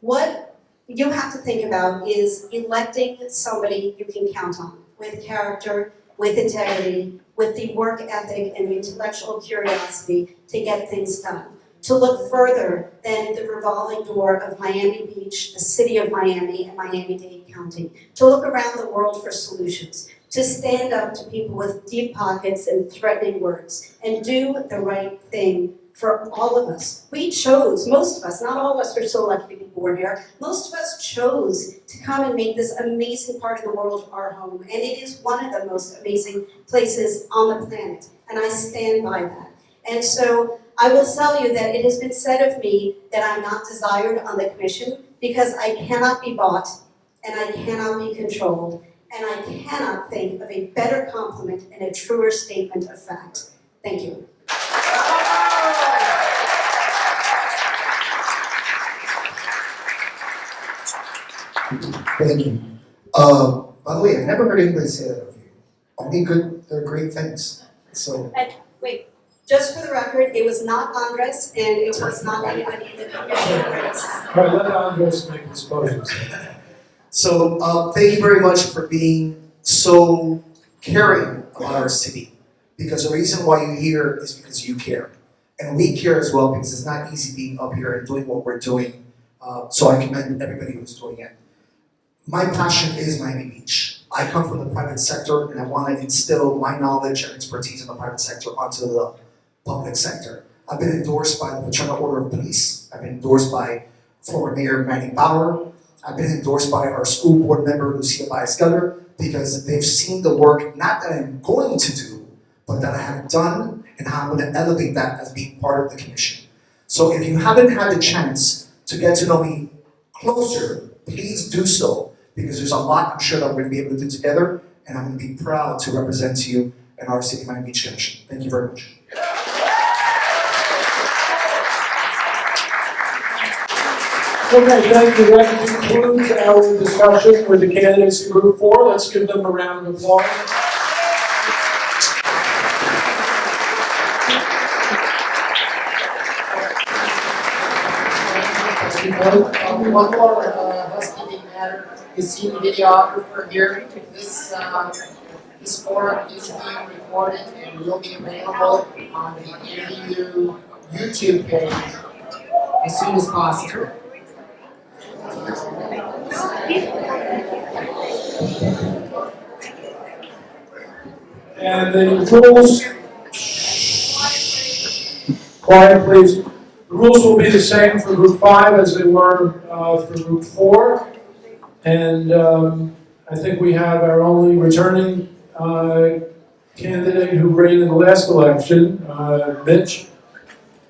What you have to think about is electing somebody you can count on, with character, with integrity, with the work ethic and the intellectual curiosity to get things done. To look further than the revolving door of Miami Beach, the city of Miami, and Miami-Dade County. To look around the world for solutions. To stand up to people with deep pockets and threatening words. And do the right thing for all of us. We chose, most of us, not all of us are so lucky to be born here, most of us chose to come and make this amazing part of the world our home. And it is one of the most amazing places on the planet. And I stand by that. And so I will tell you that it has been said of me that I'm not desired on the commission because I cannot be bought and I cannot be controlled and I cannot think of a better compliment and a truer statement of fact. Thank you. Thank you. By the way, I've never heard anybody say that of you. Only good, they're great things. So. And wait, just for the record, it was not Andres and it was not anybody in the commission race. All right, let Andres make his closing statement. So thank you very much for being so caring about our city. Because the reason why you're here is because you care. And we care as well because it's not easy being up here and doing what we're doing. So I commend everybody who's doing it. My passion is Miami Beach. I come from the private sector and I want to instill my knowledge and expertise in the private sector onto the public sector. I've been endorsed by the Fraternal Order of Police. I've been endorsed by former Mayor Manny Bauer. I've been endorsed by our school board member, Lucia Baez-Geller, because they've seen the work, not that I'm going to do, but that I have done and how I'm going to elevate that as being part of the commission. So if you haven't had the chance to get to know me closer, please do so, because there's a lot I'm sure that we're going to be able to do together, and I'm going to be proud to represent you in our City Miami Beach Commission. Thank you very much. Okay, thank you. That concludes our discussion with the candidates in Group 4. Let's give them a round of applause. One more housekeeping matter. You see the videographer here. This forum is being recorded and will be available on the AU YouTube page as soon as possible. And the rules, quiet please. The rules will be the same for Group 5 as they were for Group 4. And I think we have our only returning candidate who ran in the last election, Mitch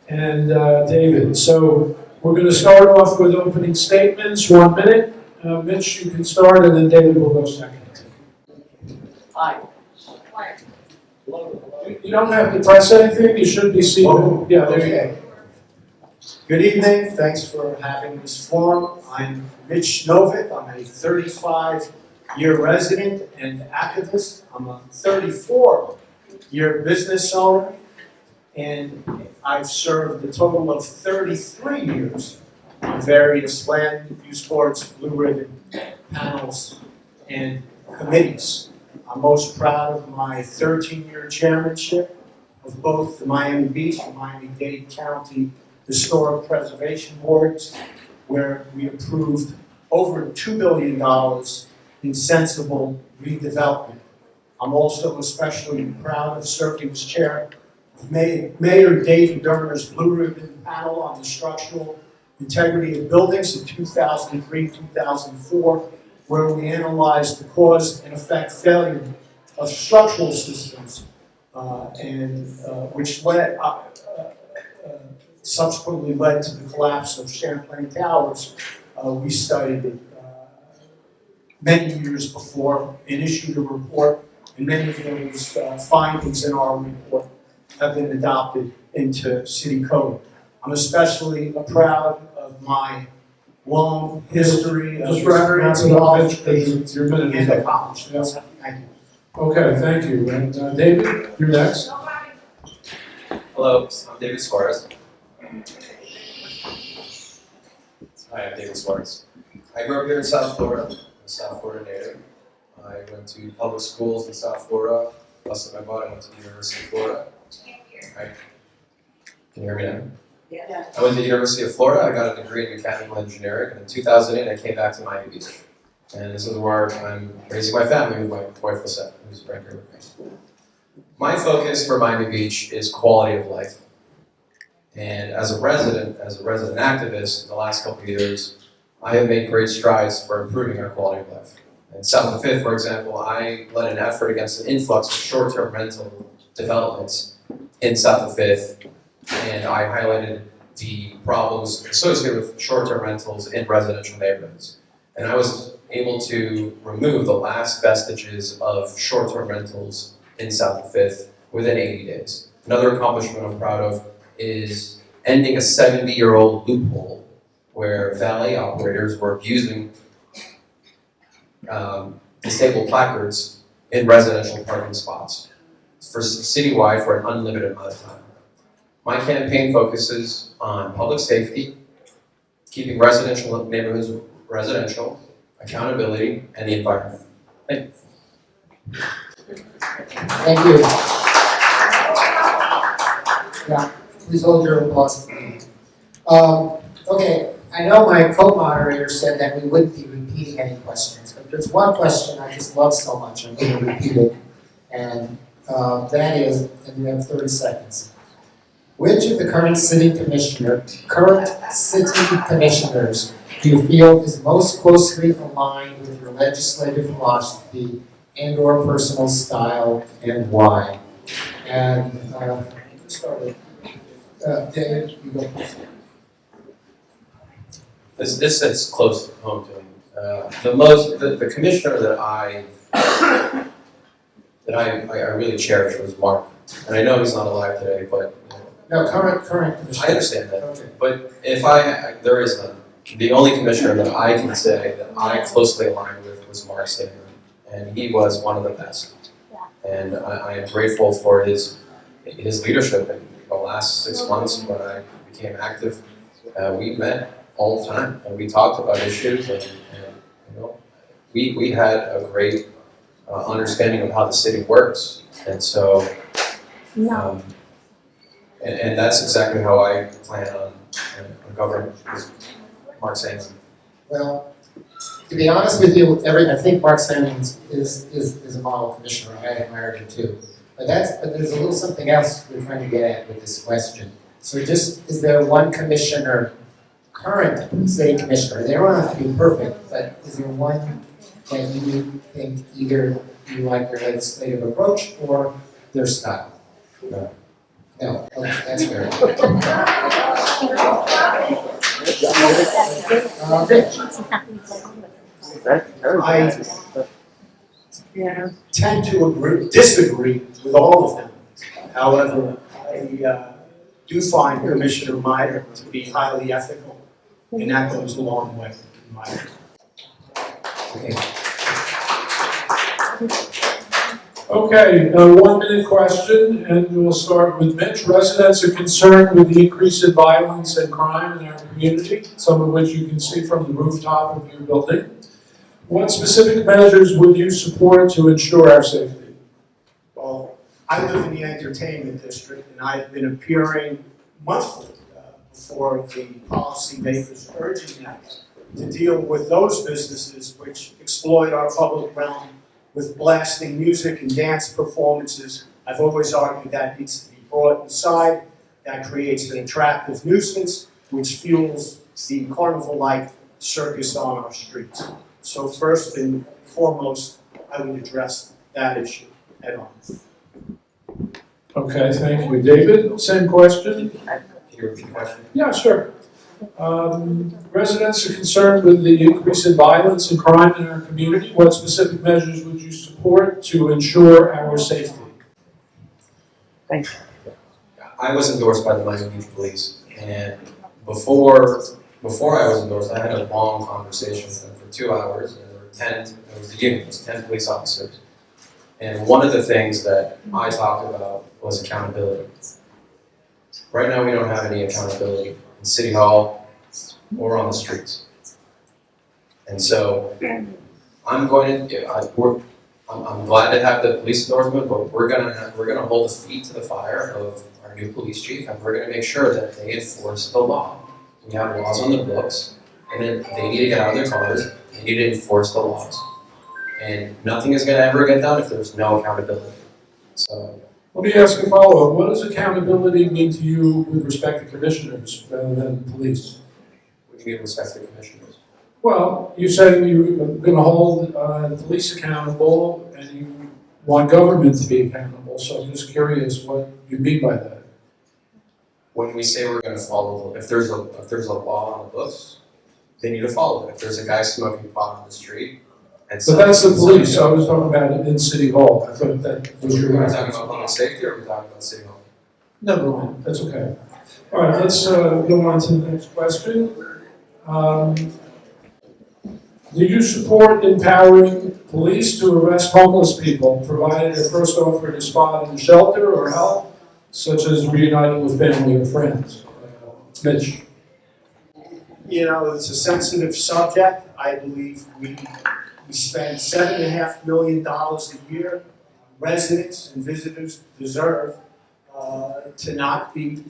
and David. So we're going to start off with opening statements, 1 minute. Mitch, you can start, and then David will go second. Hi. You don't have to press anything, you should be seated. Oh, Yeah, there you go. okay. Good evening, thanks for having this forum. I'm Mitch Novick, I'm a 35-year resident and activist. I'm a 34-year business owner, and I've served a total of 33 years on various land use boards, blue ribbon panels, and committees. I'm most proud of my 13-year chairmanship of both the Miami Beach and Miami-Dade County Historic Preservation Boards, where we approved over $2 billion in sensible redevelopment. I'm also especially proud of serving as chair of Mayor David Derner's Blue Ribbon Panel on the structural integrity of buildings in 2003-2004, where we analyzed the cause and effect failure of structural systems, which subsequently led to the collapse of Champlain Towers. We studied it many years before and issued a report, and many of those findings in our report have been adopted into city code. I'm especially proud of my long history of Just wrap it up, experience your minute is and up. accomplishments. Thank you. Okay, thank you. And David, you're next. Hello, I'm David Suarez. Hi, I'm David Suarez. I grew up here in South Florida. I'm a South Florida native. I went to public schools in South Florida. Busted my butt. I went to the University of Florida. Hi. Can you hear me now? Yeah. I went to the University of Florida. I got a degree in mechanical engineering. And in 2008, I came back to Miami Beach. And this is where I'm raising my family with my wife, Lisette, who's right here with me. My focus for Miami Beach is quality of life. And as a resident activist in the last couple of years, I have made great strides for improving our quality of life. In South of Fifth, for example, I led an effort against an influx of short-term rental developments in South of Fifth, and I highlighted the problems associated with short-term rentals in residential neighborhoods. And I was able to remove the last vestiges of short-term rentals in South of Fifth within 80 days. Another accomplishment I'm proud of is ending a 70-year-old loophole where valet operators were abusing disabled placards in residential parking spots for citywide for an unlimited amount of time. My campaign focuses on public safety, keeping residential neighborhoods residential, accountability, and the environment. Thank you. Thank you. Yeah, please hold your applause for me. Okay, I know my co-moderator said that we wouldn't be repeating any questions, but there's one question I just love so much, I'm going to repeat it, and that is, and you have 30 seconds. Which of the current city commissioners do you feel is most closely aligned with your legislative philosophy and/or personal style, and why? And start with David, you go first. This sits close to home to me. The commissioner that I really cherish was Mark, and I know he's not alive today, but No, current commissioner. I understand that. Okay. But if there is none. The only commissioner that I can say that I closely aligned with was Mark Saban, and he was one of the best. And I am grateful for his leadership in the last 6 months when I became active. We met all the time, and we talked about issues, and you know, we had a great understanding of how the city works, and so. And that's exactly how I plan on governing, is Mark Saban. Well, to be honest with you, I think Mark Saban is a model commissioner. I admire him too. But there's a little something else we're trying to get at with this question. So is there one commissioner, current city commissioner? They don't have to be perfect, but is there one that you think either you like their legislative approach or their style? No. No, okay, that's fair. Rich. I tend to disagree with all of them. However, I do find Commissioner Meyer to be highly ethical, and that goes a long way in my opinion. Okay. Okay, a 1-minute question, and we'll start with Mitch. Residents are concerned with the increase in violence and crime in our community, some of which you can see from the rooftop of your building. What specific measures would you support to ensure our safety? Well, I live in the entertainment district, and I've been appearing monthly before the policymakers urging that to deal with those businesses which exploit our public realm with blasting music and dance performances. I've always argued that needs to be brought inside. That creates an attractive nuisance which fuels the carnival-like circus on our streets. So first and foremost, I would address that issue head on. Okay, thank you. David, same question? Can you repeat the question? Yeah, sure. Residents are concerned with the increase in violence and crime in our community. What specific measures would you support to ensure our safety? I was endorsed by the Miami Beach Police, and before I was endorsed, I had a long conversation with them for 2 hours, and there was a unit, it was 10 police officers. And one of the things that I talked about was accountability. Right now, we don't have any accountability in City Hall or on the streets. And so, I'm glad to have the police endorsement, but we're gonna hold the feet to the fire of our new police chief, and we're gonna make sure that they enforce the law. We have laws on the books, and then they need to get out of their cars, they need to enforce the laws. And nothing is gonna ever get done if there's no accountability. So, Let me ask a follow-up. What does accountability mean to you with respect to commissioners rather than police? we need to respect the commissioners. Well, you're saying you're going to hold the police accountable and you want government to be accountable. So I'm just curious what you mean by that. When we say we're gonna follow, if there's a law on the books, they need to follow it. If there's a guy smoking pot on the street, and But that's the police. I was talking about it in City Hall. I thought that was your Are we reference. talking about public safety, or are we talking about City Hall? Never mind. That's okay. All right, let's go on to the next question. Do you support empowering police to arrest homeless people, provided they're first offered a spot in a shelter or help, such as reuniting with family or friends? Mitch? You know, it's a sensitive subject. I believe we spend $7.5 million a year. Residents and visitors deserve to not be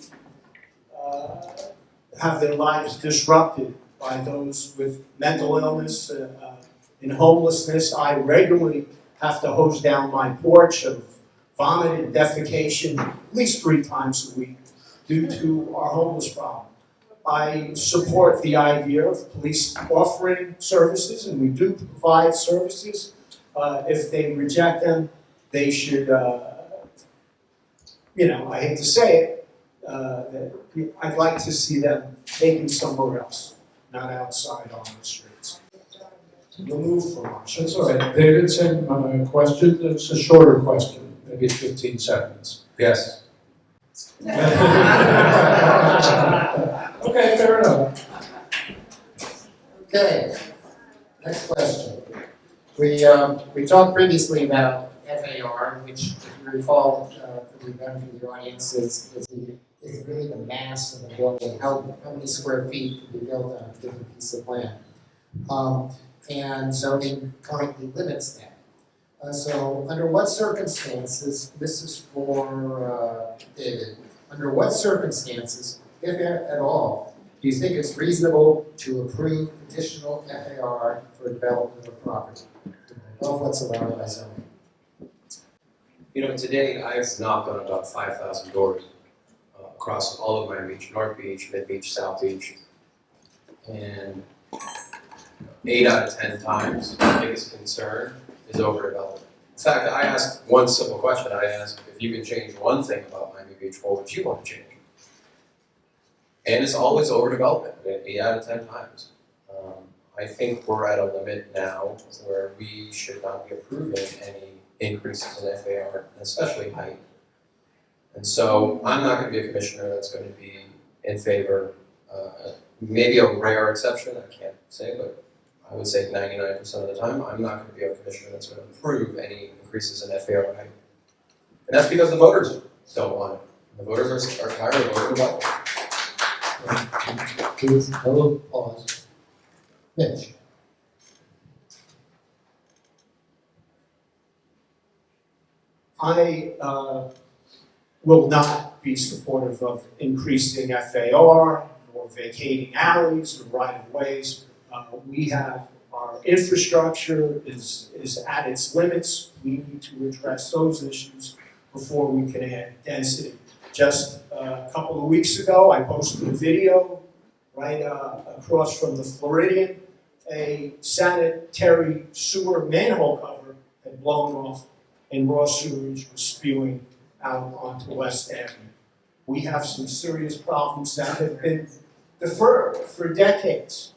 have their lives disrupted by those with mental illness and homelessness. I regularly have to hose down my porch of vomit and defecation at least 3 times a week due to our homeless problem. I support the idea of police offering services, and we do provide services. If they reject them, they should, I hate to say it, I'd like to see them taken somewhere else, not outside on the streets. Removed from our streets. That's all right. David, same question. It's a shorter question, maybe 15 seconds. Yes. Okay, fair enough. Okay, next question. We talked previously about FAR, which, if you recall, for the benefit of the audience, is really the mass of the building, how many square feet can be built on a given piece of land. And zoning currently limits that. So under what circumstances, this is for David, under what circumstances, if at all, do you think it's reasonable to approve additional FAR for development of property above what's allowed by zoning? You know, today I've knocked on about 5,000 doors across all of Miami Beach, North Beach, Mid Beach, South Beach, and 8 out of 10 times the biggest concern is overdevelopment. In fact, I asked one simple question. I asked, if you could change one thing about Miami Beach, what would you want to change? And it's always overdevelopment, 8 out of 10 times. I think we're at a limit now where we should not be approving any increases in FAR, especially height. And so I'm not going to be a commissioner that's going to be in favor. Maybe a rare exception, I can't say, but I would say 99% of the time, I'm not going to be a commissioner that's going to approve any increases in FAR height. And that's because the voters don't want it. The voters are tired of overdevelopment. Please, hold, pause. Mitch? I will not be supportive of increasing FAR or vacating alleys or right-of-ways. We have, our infrastructure is at its limits. We need to address those issues before we can add density. Just a couple of weeks ago, I posted a video right across from the Floridian. A sanitary sewer manhole cover had blown off and raw sewage was spewing out onto West Avenue. We have some serious problems that have been deferred for decades.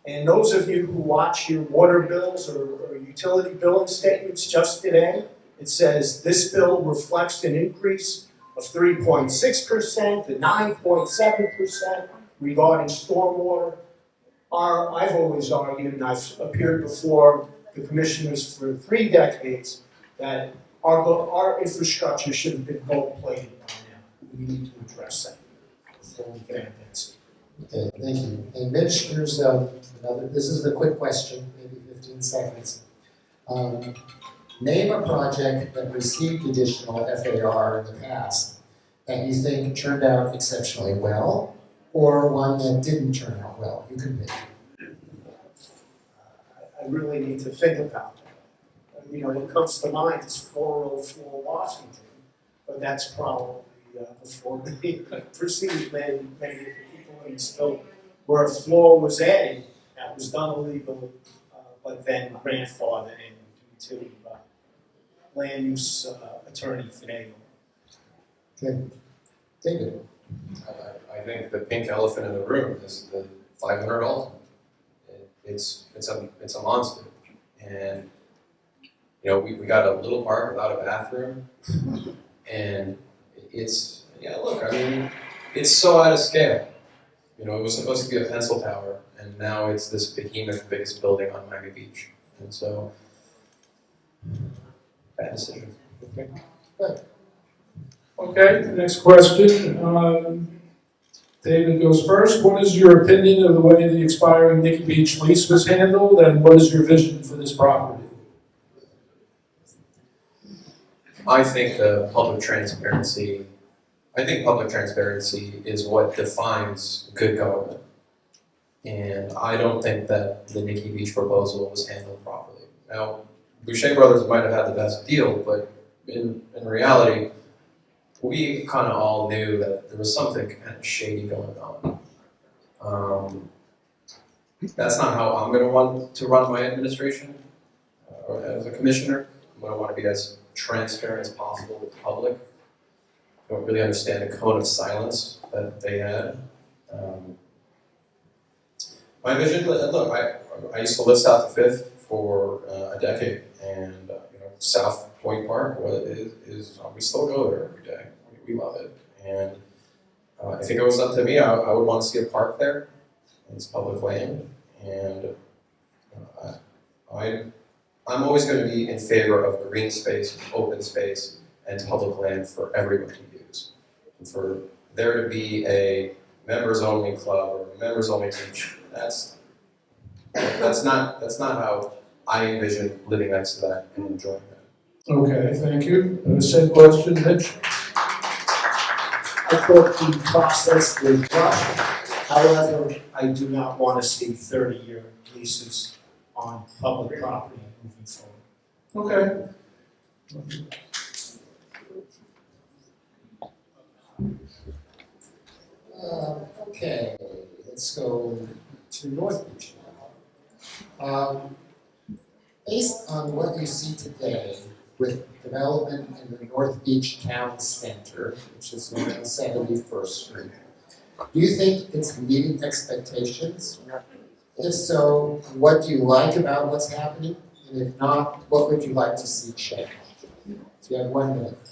And those of you who watch your water bills or utility billing statements just today, it says this bill reflects an increase of 3.6% to 9.7% regarding stormwater. I've always argued, and I've appeared before the commissioners for 3 decades, that our infrastructure should have been gold-plated by now. We need to address that before we can advance it. Okay, thank you. And Mitch, here's another, this is the quick question, maybe 15 seconds. Name a project that received additional FAR in the past that you think turned out exceptionally well, or one that didn't turn out well. You can pick. I really need to think about that. You know, what comes to mind is 404 Washington, but that's probably before we proceeded many people in this building, where a floor was added that was done illegally, but then grandfathered in due to land use attorney finagle. Okay. David. I think the pink elephant in the room is the 500 Alton. It's a monster, and you know we got a little park without a bathroom, and look, I mean, it's so out of scale. You know, it was supposed to be a pencil tower, and now it's this behemoth, biggest building on Miami Beach, and so bad decision. Okay. Good. Okay, next question. David goes first. What is your opinion of the way the expiring Nikki Beach lease was handled, and what is your vision for this property? I think public transparency is what defines good government. And I don't think that the Nikki Beach proposal was handled properly. Now, Boucher Brothers might have had the best deal, but in reality, we kind of all knew that there was something kind of shady going on. That's not how I'm going to want to run my administration or as a commissioner. I'm going to want to be as transparent as possible with the public. I don't really understand the cone of silence that they had. My vision, look, I used to live south of 5th for a decade, and South Point Park is we still go there every day. We love it, and if it goes up to me, I would want to see a park there. It's public land, and I'm always going to be in favor of green space, open space, and public land for everyone to use. And for there to be a members-only club or a members-only beach, that's not how I envision living next to that and enjoying that. Okay, thank you. Same question, Mitch? I thought the process was rushed. However, I do not want to see 30-year leases on public property moving forward. Okay. Okay, let's go to North Beach now. Based on what you see today with development in the North Beach Town Center, which is on 71st Street, do you think it's meeting expectations? If so, what do you like about what's happening? And if not, what would you like to see change? So you have 1 minute.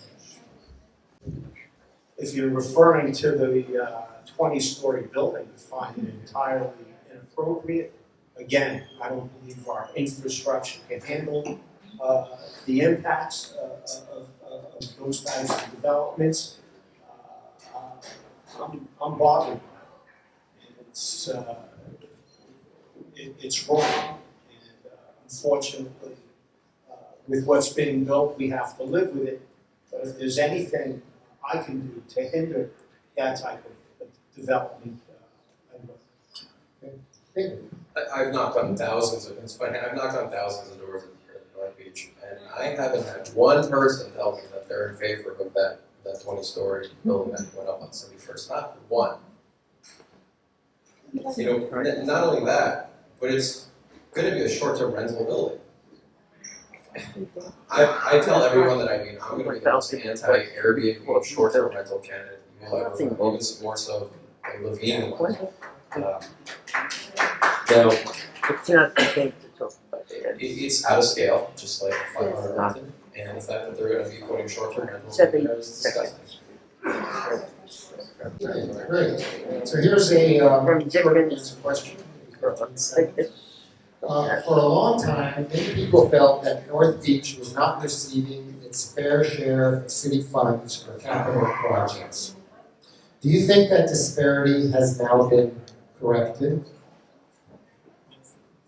If you're referring to the 20-story building, you find it entirely inappropriate. Again, I don't believe our infrastructure can handle the impacts of those types of developments. I'm bothered by it. It's wrong, and unfortunately, with what's being built, we have to live with it. But if there's anything I can do to hinder that type of development, I will. Okay. David. I've knocked on thousands of, it's funny, I've knocked on thousands of doors in North Beach, and I haven't had one person tell me that they're in favor of that 20-story building that went up on 71st, not one. You know, not only that, but it's gonna be a short-term rental building. I tell everyone that I mean, I'm gonna be the most anti-Airbnb short-term rental candidate you will ever, even more so than Levine was. Now, It's not the thing to talk about it. it's out of scale, just like 500 Renton, and the fact that they're gonna be putting short-term rentals So in the there is disgusting. Great. So here's a short answer question. For a long time, many people felt that North Beach was not receiving its fair share of city funds for capital projects. Do you think that disparity has now been corrected?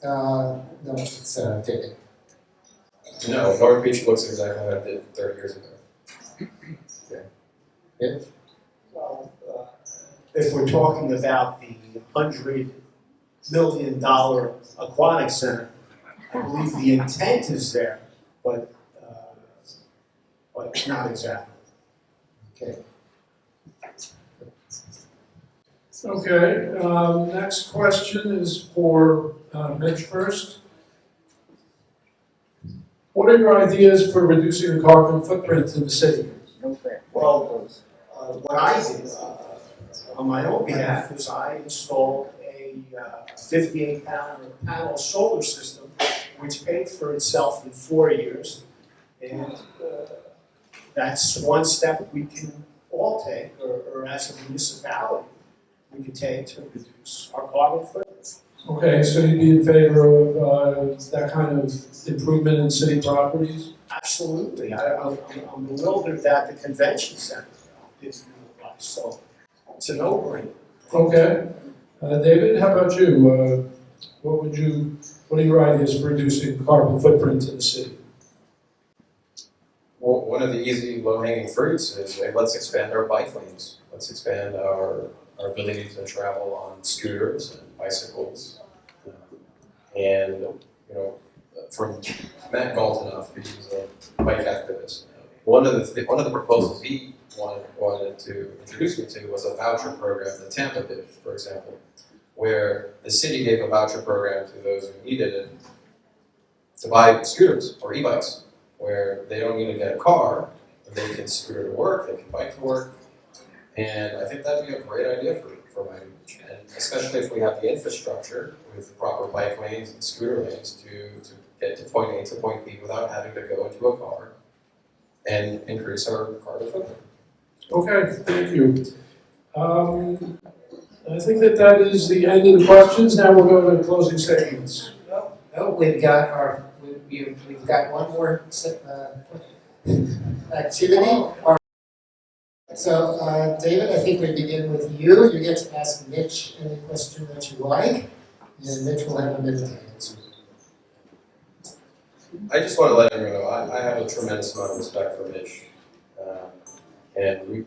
No, it's David. No, North Beach looks exactly like it did 30 years ago. David? Well, if we're talking about the $100 million aquatic center, I believe the intent is there, but not exactly. Okay. Okay, next question is for Mitch first. What are your ideas for reducing the carbon footprint in the city? Well, what I did on my own behalf is I installed a 58-panel solar system, which paid for itself in 4 years. And that's one step we can all take, or as a municipality, we can take to reduce our carbon footprint. Okay, so you'd be in favor of that kind of improvement in city properties? Absolutely. I'm bewildered that the convention center is utilized, so it's a no-brainer. Okay. David, how about you? What are your ideas for reducing carbon footprint in the city? Well, one of the easy low-hanging fruits is let's expand our bike lanes. Let's expand our ability to travel on scooters and bicycles. And, you know, from Matt Galtinoff, who's a bike activist, one of the proposals he wanted to introduce me to was a voucher program that Tampa did, for example, where the city gave a voucher program to those who needed it to buy scooters or e-bikes, where they don't need to get a car, they can scooter to work, they can bike to work, and I think that'd be a great idea for Miami Beach, and especially if we have the infrastructure with proper bike lanes and scooter lanes to get to point A to point B without having to go into a car and increase our carbon footprint. Okay, thank you. I think that is the end of the questions. Now we'll go to closing statements. Oh, we've got one more activity. So, David, I think we begin with you. You get to ask Mitch any question that you like, and Mitch will have a minute to answer. I just want to let everyone know I have a tremendous amount of respect for Mitch, and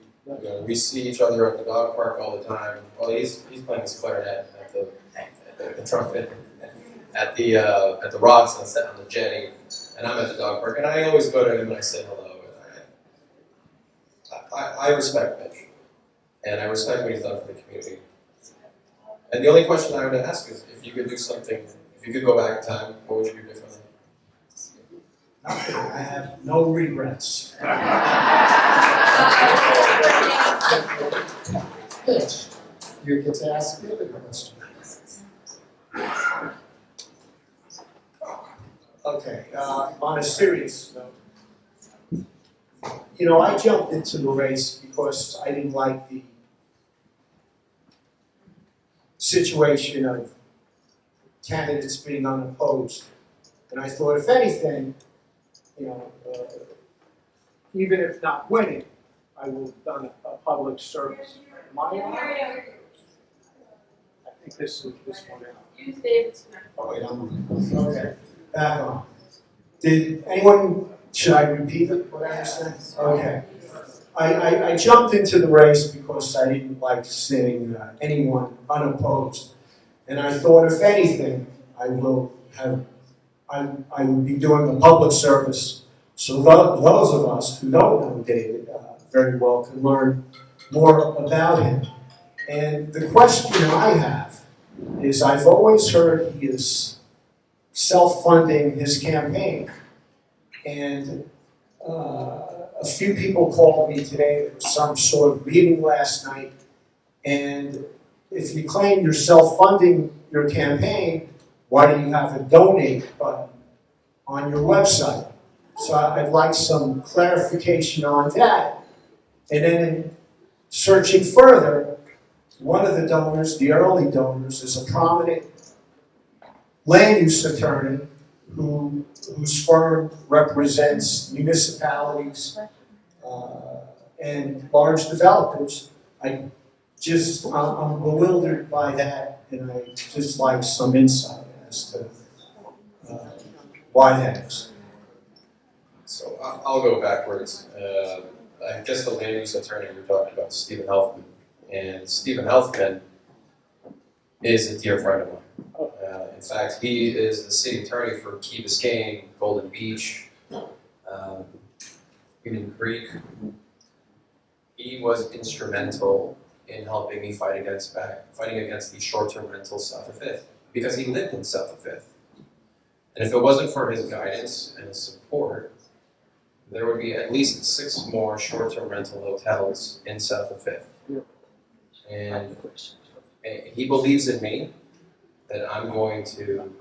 we see each other at the dog park all the time. Well, he's playing his clarinet at the trumpet at the rocks on the jetty, and I'm at the dog park, and I always go to him and I say hello. I respect Mitch, and I respect what he's done for the community. And the only question I would ask is, if you could do something, if you could go back in time, what would you do differently? Nothing. I have no regrets. Mitch, you get to ask me the question. Okay, on a serious note, you know, I jumped into the race because I didn't like the situation of candidates being unopposed. And I thought, if anything, you know, even if not winning, I will have done a public service. Am I on? I think this one out. Use David's mic. Oh, wait, I'm on. Okay, back on. Did anyone, should I repeat it, what I said? Okay. I jumped into the race because I didn't like seeing anyone unopposed. And I thought, if anything, I will be doing a public service. So those of us who don't know David very well can learn more about him. And the question I have is, I've always heard he is self-funding his campaign. And a few people called me today. There was some sort of meeting last night. And if you claim you're self-funding your campaign, why do you have a donate button on your website? So I'd like some clarification on that. And then in searching further, one of the donors, the early donors, is a prominent land use attorney whose firm represents municipalities and large developers. I'm bewildered by that, and I just like some insight as to why that is. So I'll go backwards. I guess the land use attorney you're talking about is Stephen Helfman. And Stephen Helfman is a dear friend of mine. In fact, he is the city attorney for Key Biscayne, Golden Beach, Union Creek. He was instrumental in helping me fighting against the short-term rentals south of Fifth, because he lived in south of Fifth. And if it wasn't for his guidance and his support, there would be at least 6 more short-term rental hotels in south of Fifth. And he believes in me that I'm going to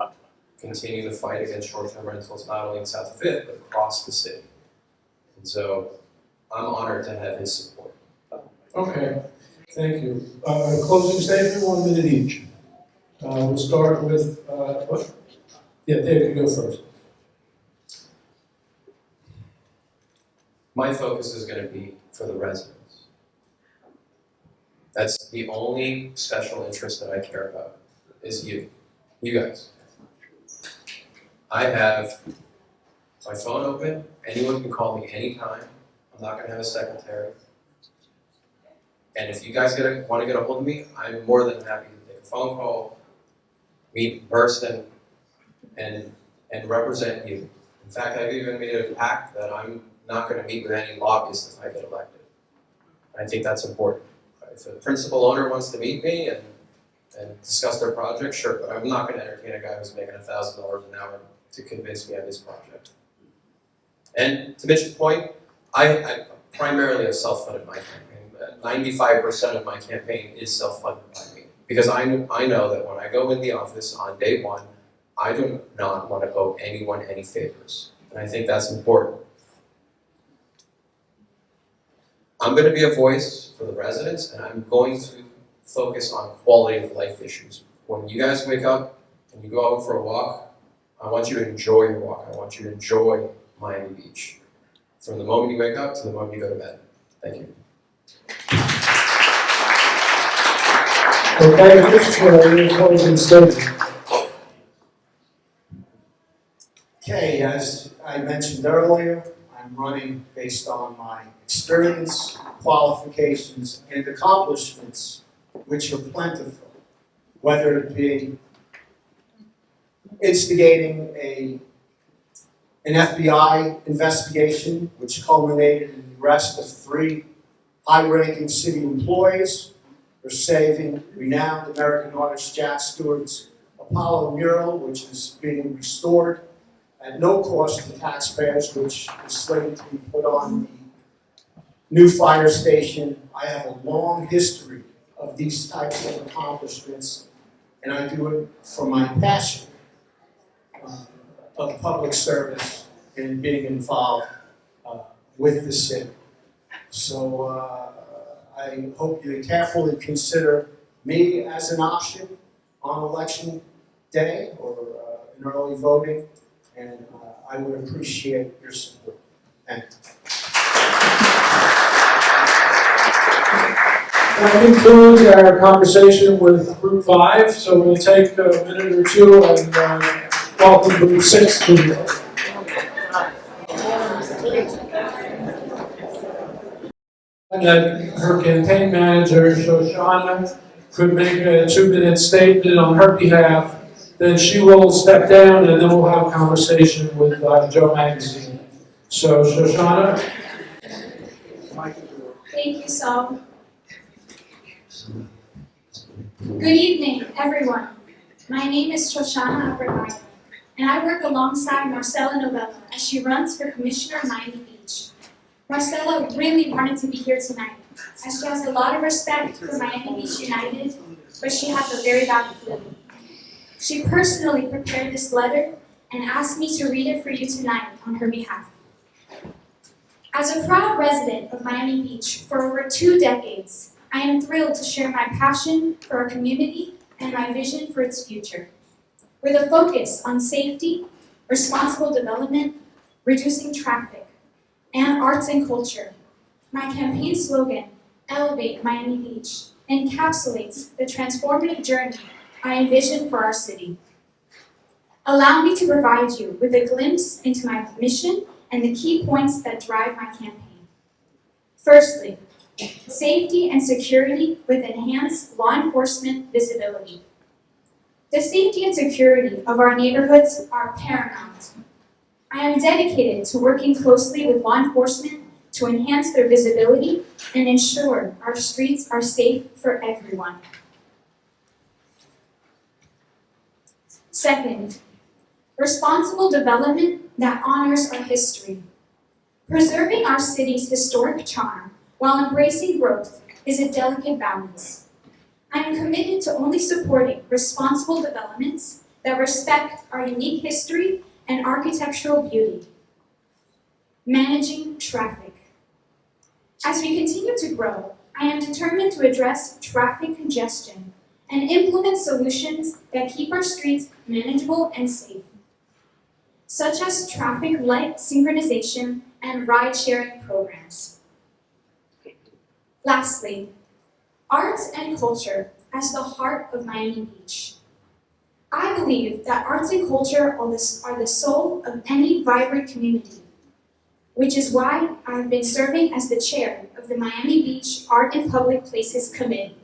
continue to fight against short-term rentals, not only in south of Fifth, but across the city. And so I'm honored to have his support. Okay, thank you. Closing statement, 1 minute each. We'll start with, what? Yeah, David, you go first. My focus is going to be for the residents. That's the only special interest that I care about, is you guys. I have my phone open, anyone can call me anytime. I'm not going to have a secretary. And if you guys want to get a hold of me, I'm more than happy to take a phone call, meet in person, and represent you. In fact, I've even made a pact that I'm not going to meet with any lobbyists if I get elected. I think that's important. If a principal owner wants to meet me and discuss their project, sure, but I'm not going to entertain a guy who's making $1,000 an hour to convince me of his project. And to Mitch's point, I primarily have self-funded my campaign. 95% of my campaign is self-funded by me, because I know that when I go in the office on day one, I do not want to owe anyone any favors, and I think that's important. I'm going to be a voice for the residents, and I'm going to focus on quality of life issues. When you guys wake up and you go out for a walk, I want you to enjoy your walk. I want you to enjoy Miami Beach. From the moment you wake up to the moment you go to bed. Thank you. Okay, Mitch, closing statement. Okay, as I mentioned earlier, I'm running based on my experience, qualifications, and accomplishments, which are plentiful. Whether it be instigating an FBI investigation, which culminated in the arrest of 3 high-ranking city employees, or saving renowned American artist Jack Stewart's Apollo mural, which is being restored at no cost to taxpayers, which is slated to be put on the new fire station. I have a long history of these types of accomplishments, and I do it for my passion of public service and being involved with the city. So I hope you carefully consider me as an option on election day or in early voting, and I would appreciate your support. Thank you. That concludes our conversation with Group 5, so we'll take a minute or two and welcome Group 6 to the and her campaign manager, Shoshana could make a 2-minute statement on her behalf, then she will step down and then we'll have a conversation with Joe Magazine. So, Shoshana? Thank you, Saul. Good evening, everyone. My name is Shoshana Abraham, and I work alongside Marcella Novella as she runs for Commissioner of Miami Beach. Marcella really wanted to be here tonight, as she has a lot of respect for Miami Beach United, but she has a very bad flu. She personally prepared this letter and asked me to read it for you tonight on her behalf. As a proud resident of Miami Beach for over 2 decades, I am thrilled to share my passion for our community and my vision for its future. With a focus on safety, responsible development, reducing traffic, and arts and culture, my campaign slogan, Elevate Miami Beach, encapsulates the transformative journey I envision for our city. Allow me to provide you with a glimpse into my mission and the key points that drive my campaign. Firstly, safety and security with enhanced law enforcement visibility. The safety and security of our neighborhoods are paramount. I am dedicated to working closely with law enforcement to enhance their visibility and ensure our streets are safe for everyone. Second, responsible development that honors our history. Preserving our city's historic charm while embracing growth is a delicate balance. I am committed to only supporting responsible developments that respect our unique history and architectural beauty. Managing traffic. As we continue to grow, I am determined to address traffic congestion and implement solutions that keep our streets manageable and safe, such as traffic light synchronization and ride-sharing programs. Lastly, arts and culture as the heart of Miami Beach. I believe that arts and culture are the soul of any vibrant community, which is why I've been serving as the chair of the Miami Beach Art and Public Places Committee,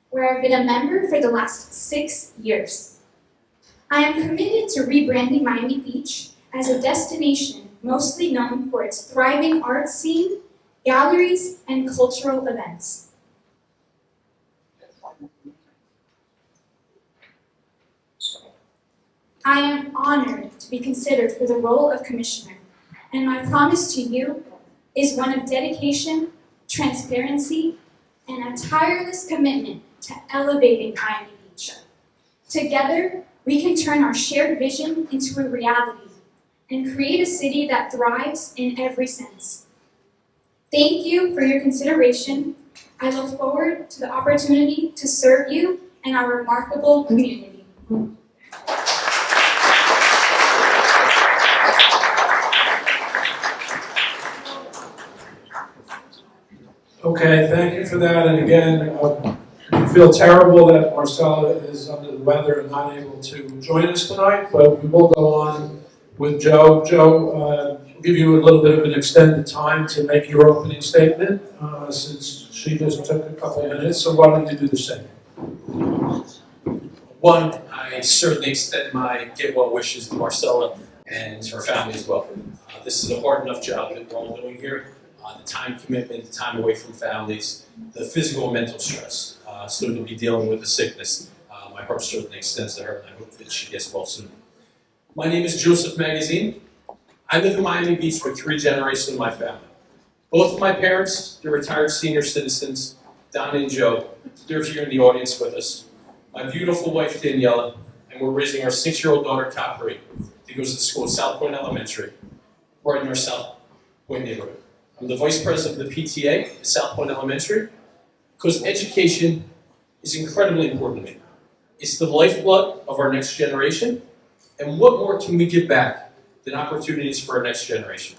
where I've been a member for the last 6 years. I am committed to rebranding Miami Beach as a destination mostly known for its thriving art scene, galleries, and cultural events. I am honored to be considered for the role of commissioner, and my promise to you is one of dedication, transparency, and a tireless commitment to elevating Miami Beach. Together, we can turn our shared vision into a reality and create a city that thrives in every sense. Thank you for your consideration. I look forward to the opportunity to serve you and our remarkable community. Okay, thank you for that. And again, I feel terrible that Marcella is under the weather and not able to join us tonight, but we will go on with Joe. Joe, we'll give you a little bit of an extended time to make your opening statement, since she just took a couple of minutes, so why don't you do the same? One, I certainly extend my get well wishes to Marcella and to her family as well. This is a hard enough job that we're all doing here. The time commitment, the time away from families, the physical and mental stress. Soon to be dealing with the sickness. My heart certainly extends to her, and I hope that she gets well soon. My name is Joseph Magazine. I live in Miami Beach with 3 generations of my family. Both of my parents, they're retired senior citizens, Don and Joe. They're here in the audience with us. My beautiful wife, Daniela, and we're raising our 6-year-old daughter, Capri, who goes to school at South Point Elementary, right in our South Point neighborhood. I'm the vice president of the PTA at South Point Elementary because education is incredibly important to me. It's the lifeblood of our next generation, and what more can we give back than opportunities for our next generation?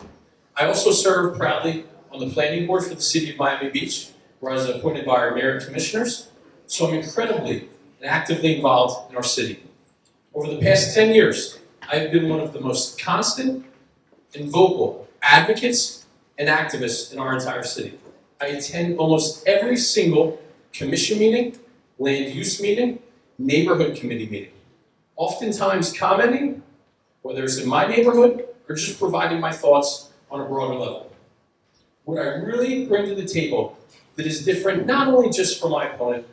I also serve proudly on the planning board for the city of Miami Beach, where I was appointed by our mayor and commissioners, so I'm incredibly and actively involved in our city. Over the past 10 years, I've been one of the most constant and vocal advocates and activists in our entire city. I attend almost every single commission meeting, land use meeting, neighborhood committee meeting. Oftentimes commenting, whether it's in my neighborhood or just providing my thoughts on a broader level. What I really bring to the table that is different not only just from my opponent,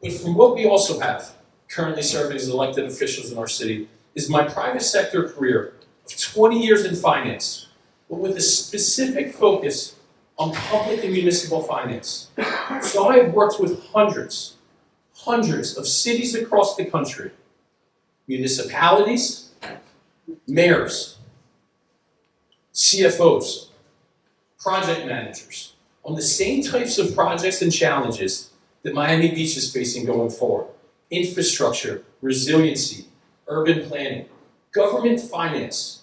but from what we also have currently serving as elected officials in our city, is my private sector career of 20 years in finance, but with a specific focus on public and municipal finance. So I have worked with hundreds of cities across the country, municipalities, mayors, CFOs, project managers, on the same types of projects and challenges that Miami Beach is facing going forward. Infrastructure, resiliency, urban planning, government finance.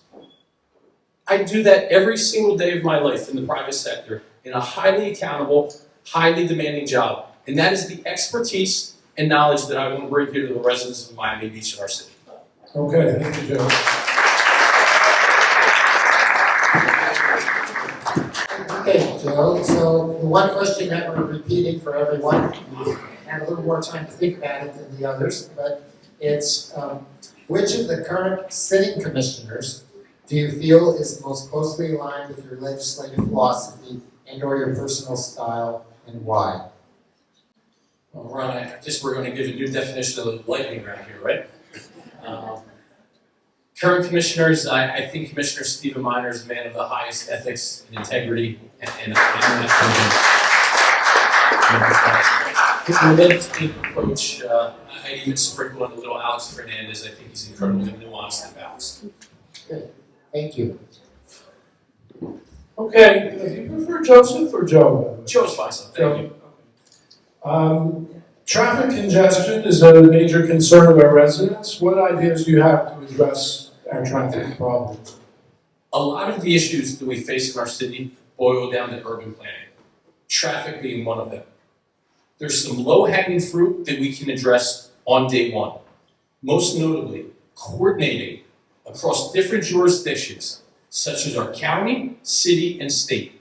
I do that every single day of my life in the private sector in a highly accountable, highly demanding job. And that is the expertise and knowledge that I want to bring here to the residents of Miami Beach and our city. Okay, thank you, Joe. Okay, Joe, so the one question that we're repeating for everyone, we had a little more time to think about it than the others, but it's which of the current sitting commissioners do you feel is most closely aligned with your legislative philosophy and or your personal style, and why? Well, Ron, I guess we're going to give a new definition of the lightning round here, right? Current commissioners, I think Commissioner Stephen Miner is a man of the highest ethics and integrity, and the legislative approach, I even sprinkle in a little Alex Fernandez. I think he's incredibly nuanced and balanced. Good, thank you. Okay, do you prefer Joseph or Joe? Joe's fine, so thank you. Traffic congestion is a major concern of our residents. What ideas do you have to address our traffic problems? A lot of the issues that we face in our city boil down to urban planning, traffic being one of them. There's some low-hanging fruit that we can address on day one. Most notably, coordinating across different jurisdictions, such as our county, city, and state.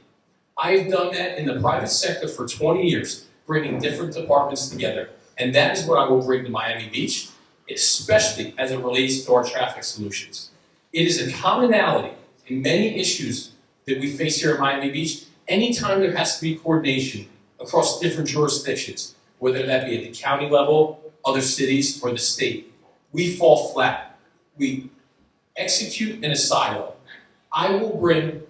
I've done that in the private sector for 20 years, bringing different departments together. And that is what I will bring to Miami Beach, especially as it relates to our traffic solutions. It is a commonality in many issues that we face here at Miami Beach. Anytime there has to be coordination across different jurisdictions, whether that be at the county level, other cities, or the state, we fall flat. We execute in a silo. I will bring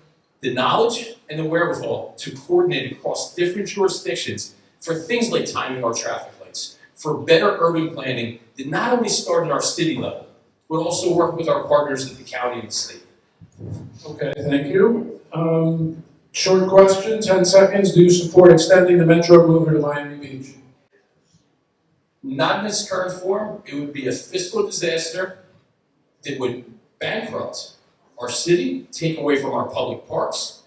the knowledge and the wherewithal to coordinate across different jurisdictions for things like timing our traffic lights, for better urban planning that not only start at our city level, but also work with our partners at the county and the state. Okay, thank you. Short question, 10 seconds. Do you support extending the Metro Mover to Miami Beach? Not in its current form. It would be a fiscal disaster that would bankrupt our city, take away from our public parks,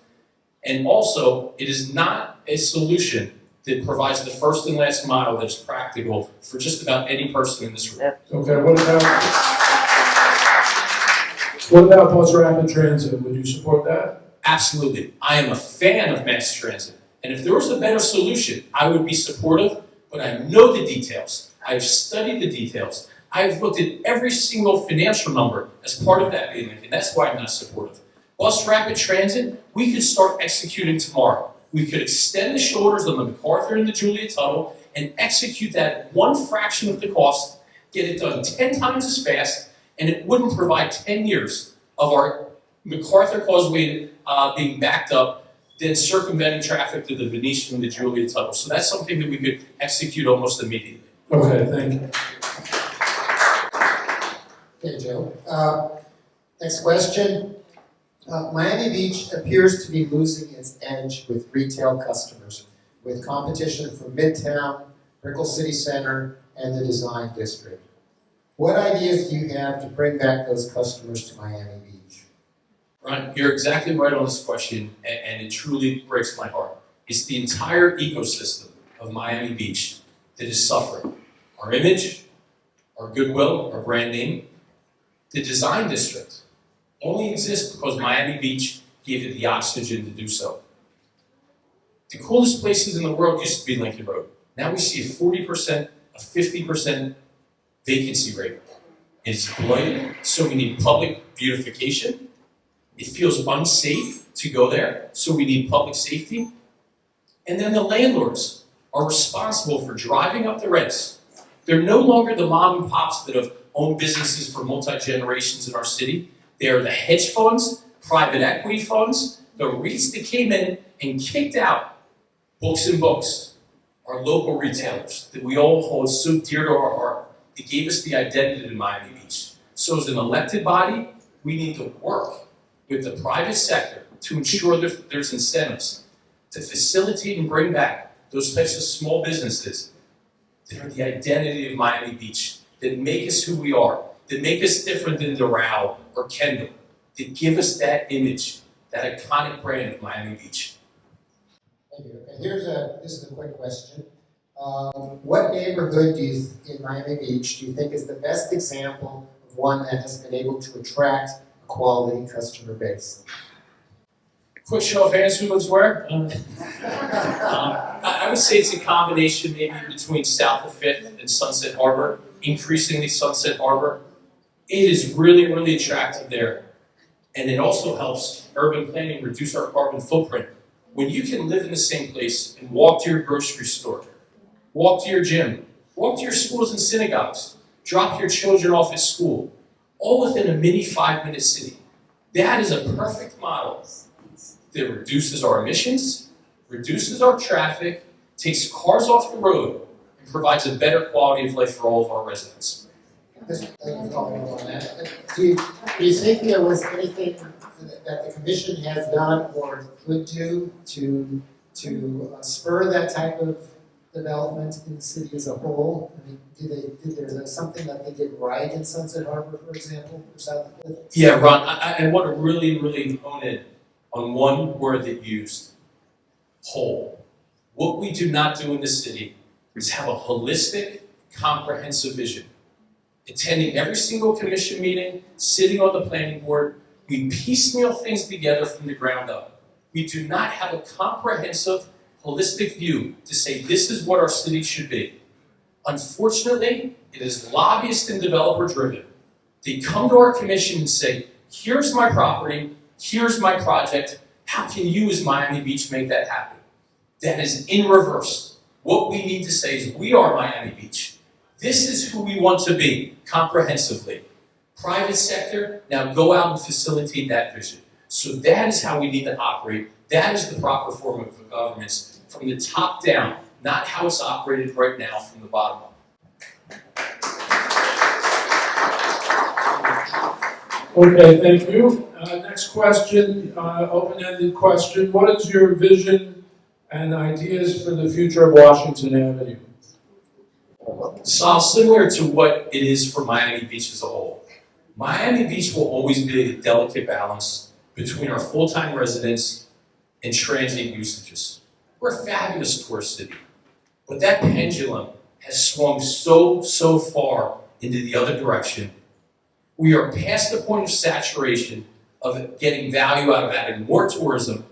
and also it is not a solution that provides the first and last mile that is practical for just about any person in this room. Okay, what about bus rapid transit? Would you support that? Absolutely. I am a fan of mass transit. And if there was a better solution, I would be supportive, but I know the details. I've studied the details. I've looked at every single financial number as part of that meeting, and that's why I'm not supportive. Bus rapid transit, we could start executing tomorrow. We could extend the shoulders on the MacArthur and the Julia Tuttle and execute that at one fraction of the cost, get it done 10 times as fast, and it wouldn't provide 10 years of our MacArthur Causeway being backed up, then circumventing traffic to the Venetian and the Julia Tuttle. So that's something that we could execute almost immediately. Okay, thank you. Okay, Joe. Next question. Miami Beach appears to be losing its edge with retail customers, with competition from Midtown, Brickell City Center, and the Design District. What ideas do you have to bring back those customers to Miami Beach? Ron, you're exactly right on this question, and it truly breaks my heart. It's the entire ecosystem of Miami Beach that is suffering. Our image, our goodwill, our brand name. The Design District only exists because Miami Beach gave it the oxygen to do so. The coolest places in the world used to be Lincoln Road. Now we see a 40%, a 50% vacancy rate. It's blighted, so we need public beautification. It feels unsafe to go there, so we need public safety. And then the landlords are responsible for driving up the rents. They're no longer the mom and pops that have owned businesses for multi-generations in our city. They are the hedge funds, private equity funds, the REITs that came in and kicked out Books and Books, our local retailers that we all hold so dear to our heart. They gave us the identity in Miami Beach. So as an elected body, we need to work with the private sector to ensure that there's incentives to facilitate and bring back those types of small businesses that are the identity of Miami Beach, that make us who we are, that make us different than Doral or Kendall, that give us that image, that iconic brand of Miami Beach. Thank you. And this is a quick question. What neighborhood in Miami Beach do you think is the best example of one that has been able to attract a quality customer base? Quick show of hands, who lives where? I would say it's a combination maybe between South of 5th and Sunset Harbor, increasingly Sunset Harbor. It is really, really attractive there. And it also helps urban planning reduce our carbon footprint. When you can live in the same place and walk to your grocery store, walk to your gym, walk to your schools and synagogues, drop your children off at school, all within a mini 5-minute city. That is a perfect model that reduces our emissions, reduces our traffic, takes cars off the road, and provides a better quality of life for all of our residents. Just following up on that, do you think there was anything that the commission has done or could do to spur that type of development in the city as a whole? I mean, did there something that they did right in Sunset Harbor, for example, or South of 5th? Yeah, Ron, I want to really, really hone in on one word that you used, whole. What we do not do in this city is have a holistic, comprehensive vision. Attending every single commission meeting, sitting on the planning board, we piecemeal things together from the ground up. We do not have a comprehensive, holistic view to say this is what our city should be. Unfortunately, it is lobbyist and developer driven. They come to our commission and say, here's my property, here's my project, how can you as Miami Beach make that happen? That is in reverse. What we need to say is we are Miami Beach. This is who we want to be, comprehensively. Private sector, now go out and facilitate that vision. So that is how we need to operate. That is the proper form of governance from the top down, not how it's operated right now from the bottom up. Okay, thank you. Next question, open-ended question. What is your vision and ideas for the future of Washington Avenue? So similar to what it is for Miami Beach as a whole. Miami Beach will always be a delicate balance between our full-time residents and transient usages. We're a fabulous tourist city, but that pendulum has swung so far into the other direction. We are past the point of saturation of getting value out of adding more tourism,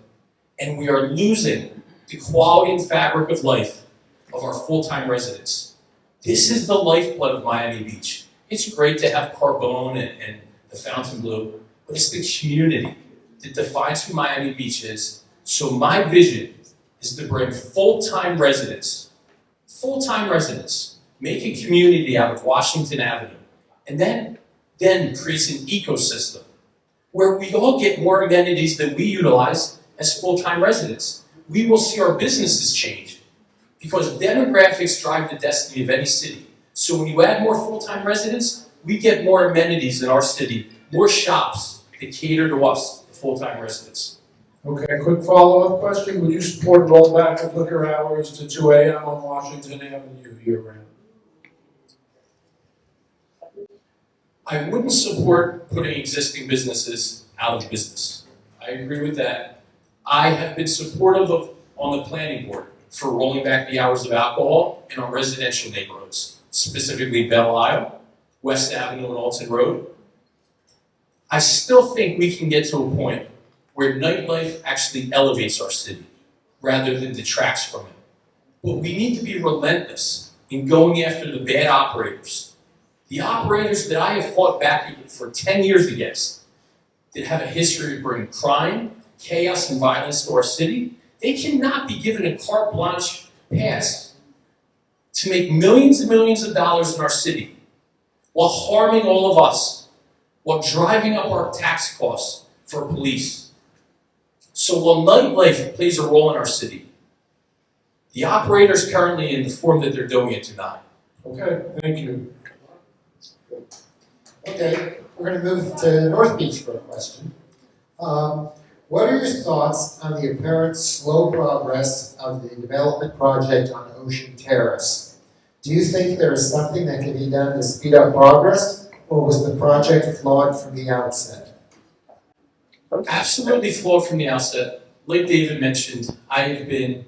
and we are losing the quality and fabric of life of our full-time residents. This is the lifeblood of Miami Beach. It's great to have Carbone and the Fontainebleau, but it's the community that defines who Miami Beach is. So my vision is to bring full-time residents, make a community out of Washington Avenue, and then create an ecosystem where we all get more amenities than we utilize as full-time residents. We will see our businesses change because demographics drive the destiny of any city. So when you add more full-time residents, we get more amenities in our city, more shops that cater to us, the full-time residents. Okay, quick follow-up question. Would you support rollback of liquor hours to 2 a.m. on Washington Avenue year-round? I wouldn't support putting existing businesses out of business. I agree with that. I have been supportive of, on the planning board, for rolling back the hours of alcohol in our residential neighborhoods, specifically Belle Isle, West Avenue and Alton Road. I still think we can get to a point where nightlife actually elevates our city rather than detracts from it. But we need to be relentless in going after the bad operators. The operators that I have fought back for 10 years against, that have a history of bringing crime, chaos, and violence to our city, they cannot be given a carte blanche pass to make millions and millions of dollars in our city while harming all of us, while driving up our tax costs for police. So while nightlife plays a role in our city, the operators currently in the form that they're doing it do not. Okay, thank you. Okay, we're going to move to North Beach for a question. What are your thoughts on the apparent slow progress of the development project on Ocean Terrace? Do you think there is something that can be done to speed up progress, or was the project flawed from the outset? Absolutely flawed from the outset. Like David mentioned, I have been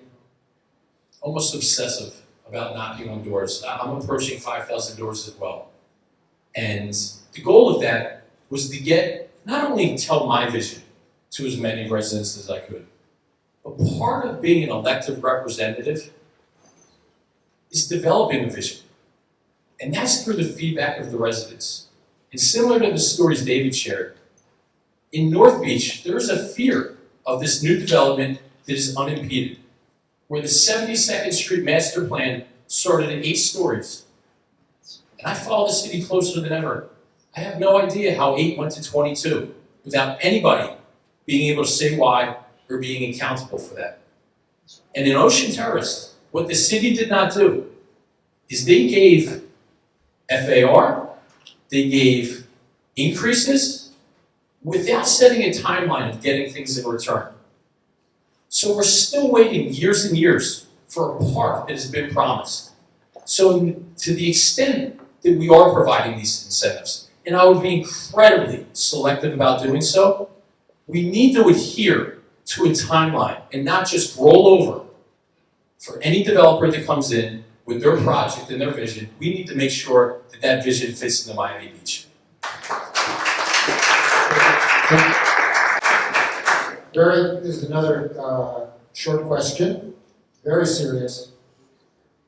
almost obsessive about knocking on doors. I'm approaching 5,000 doors as well. And the goal of that was to get, not only tell my vision to as many residents as I could, but part of being an elected representative is developing a vision. And that's through the feedback of the residents. And similar to the stories David shared, in North Beach, there is a fear of this new development that is unimpeded, where the 72nd Street Master Plan started at 8 stories. And I follow the city closer than ever. I have no idea how 8 went to 22 without anybody being able to say why or being accountable for that. And in Ocean Terrace, what the city did not do is they gave FAR, they gave increases without setting a timeline of getting things in return. So we're still waiting years and years for a park that has been promised. So to the extent that we are providing these incentives, and I would be incredibly selective about doing so, we need to adhere to a timeline and not just roll over. For any developer that comes in with their project and their vision, we need to make sure that that vision fits into Miami Beach. There's another short question, very serious.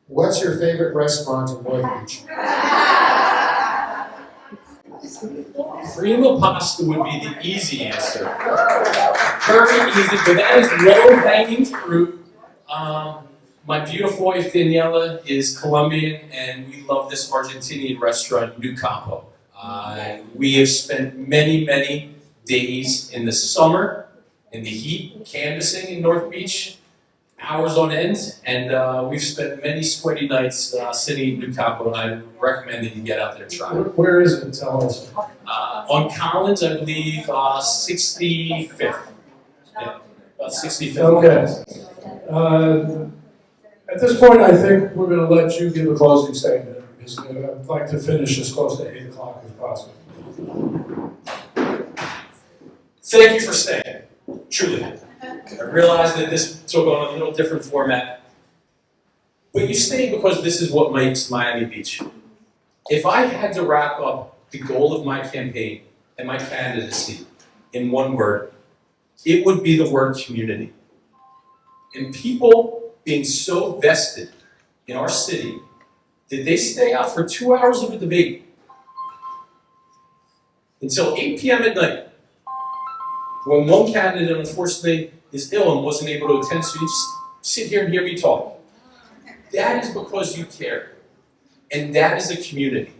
What's your favorite restaurant in North Beach? Prima pasta would be the easy answer. Very easy, but that is low-hanging fruit. My beautiful wife Daniela is Colombian, and we love this Argentinian restaurant, New Campo. We have spent many, many days in the summer, in the heat, canvassing in North Beach, hours on end, and we've spent many sweaty nights sitting in New Campo, and I recommend that you get out there and try it. Where is it? Tell us. On Collins, I believe, 65th. Yeah, about 65th. Okay. At this point, I think we're going to let you give a closing statement, because I'd like to finish as close to 8 o'clock as possible. Thank you for staying, truly. I realize that this took on a little different format, but you stayed because this is what makes Miami Beach. If I had to wrap up the goal of my campaign and my candidacy in one word, it would be the word community. And people being so vested in our city that they stay out for 2 hours of a debate until 8 p.m. at night, when one candidate unfortunately is ill and wasn't able to attend, so you just sit here and hear me talk. That is because you care. And that is a community.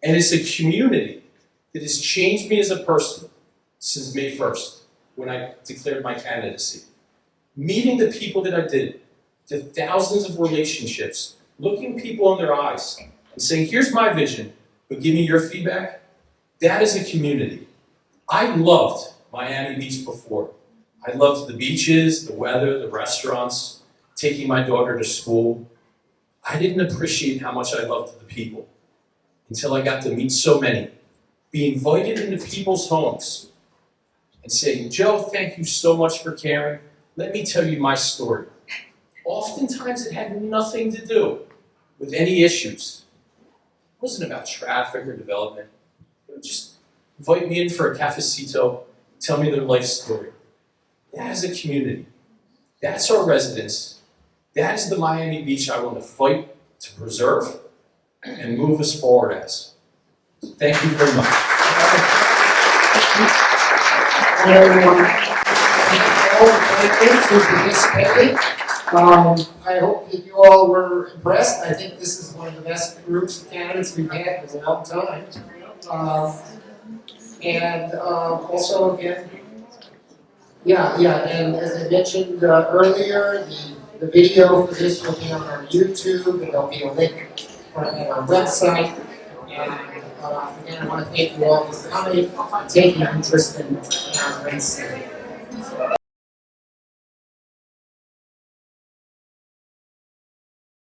And it's a community that has changed me as a person since May 1st, when I declared my candidacy. Meeting the people that I did, the thousands of relationships, looking people in their eyes and saying, here's my vision, but give me your feedback. That is a community. I loved Miami Beach before. I loved the beaches, the weather, the restaurants, taking my daughter to school. I didn't appreciate how much I loved the people until I got to meet so many, be invited into people's homes and say, Joe, thank you so much for caring. Let me tell you my story. Oftentimes it had nothing to do with any issues. It wasn't about traffic or development. It would just invite me in for a cafecito, tell me their life story. That is a community. That's our residents. That is the Miami Beach I want to fight to preserve and move us forward as. Thank you very much. Hi, everyone. Thank you all for participating. I hope that you all were impressed. I think this is one of the best groups of candidates we've had in a long time. Also again, and as I mentioned earlier, the video for this will be on our YouTube, and there'll be a link on our website. And again, I want to thank you all for coming and taking interest in our race.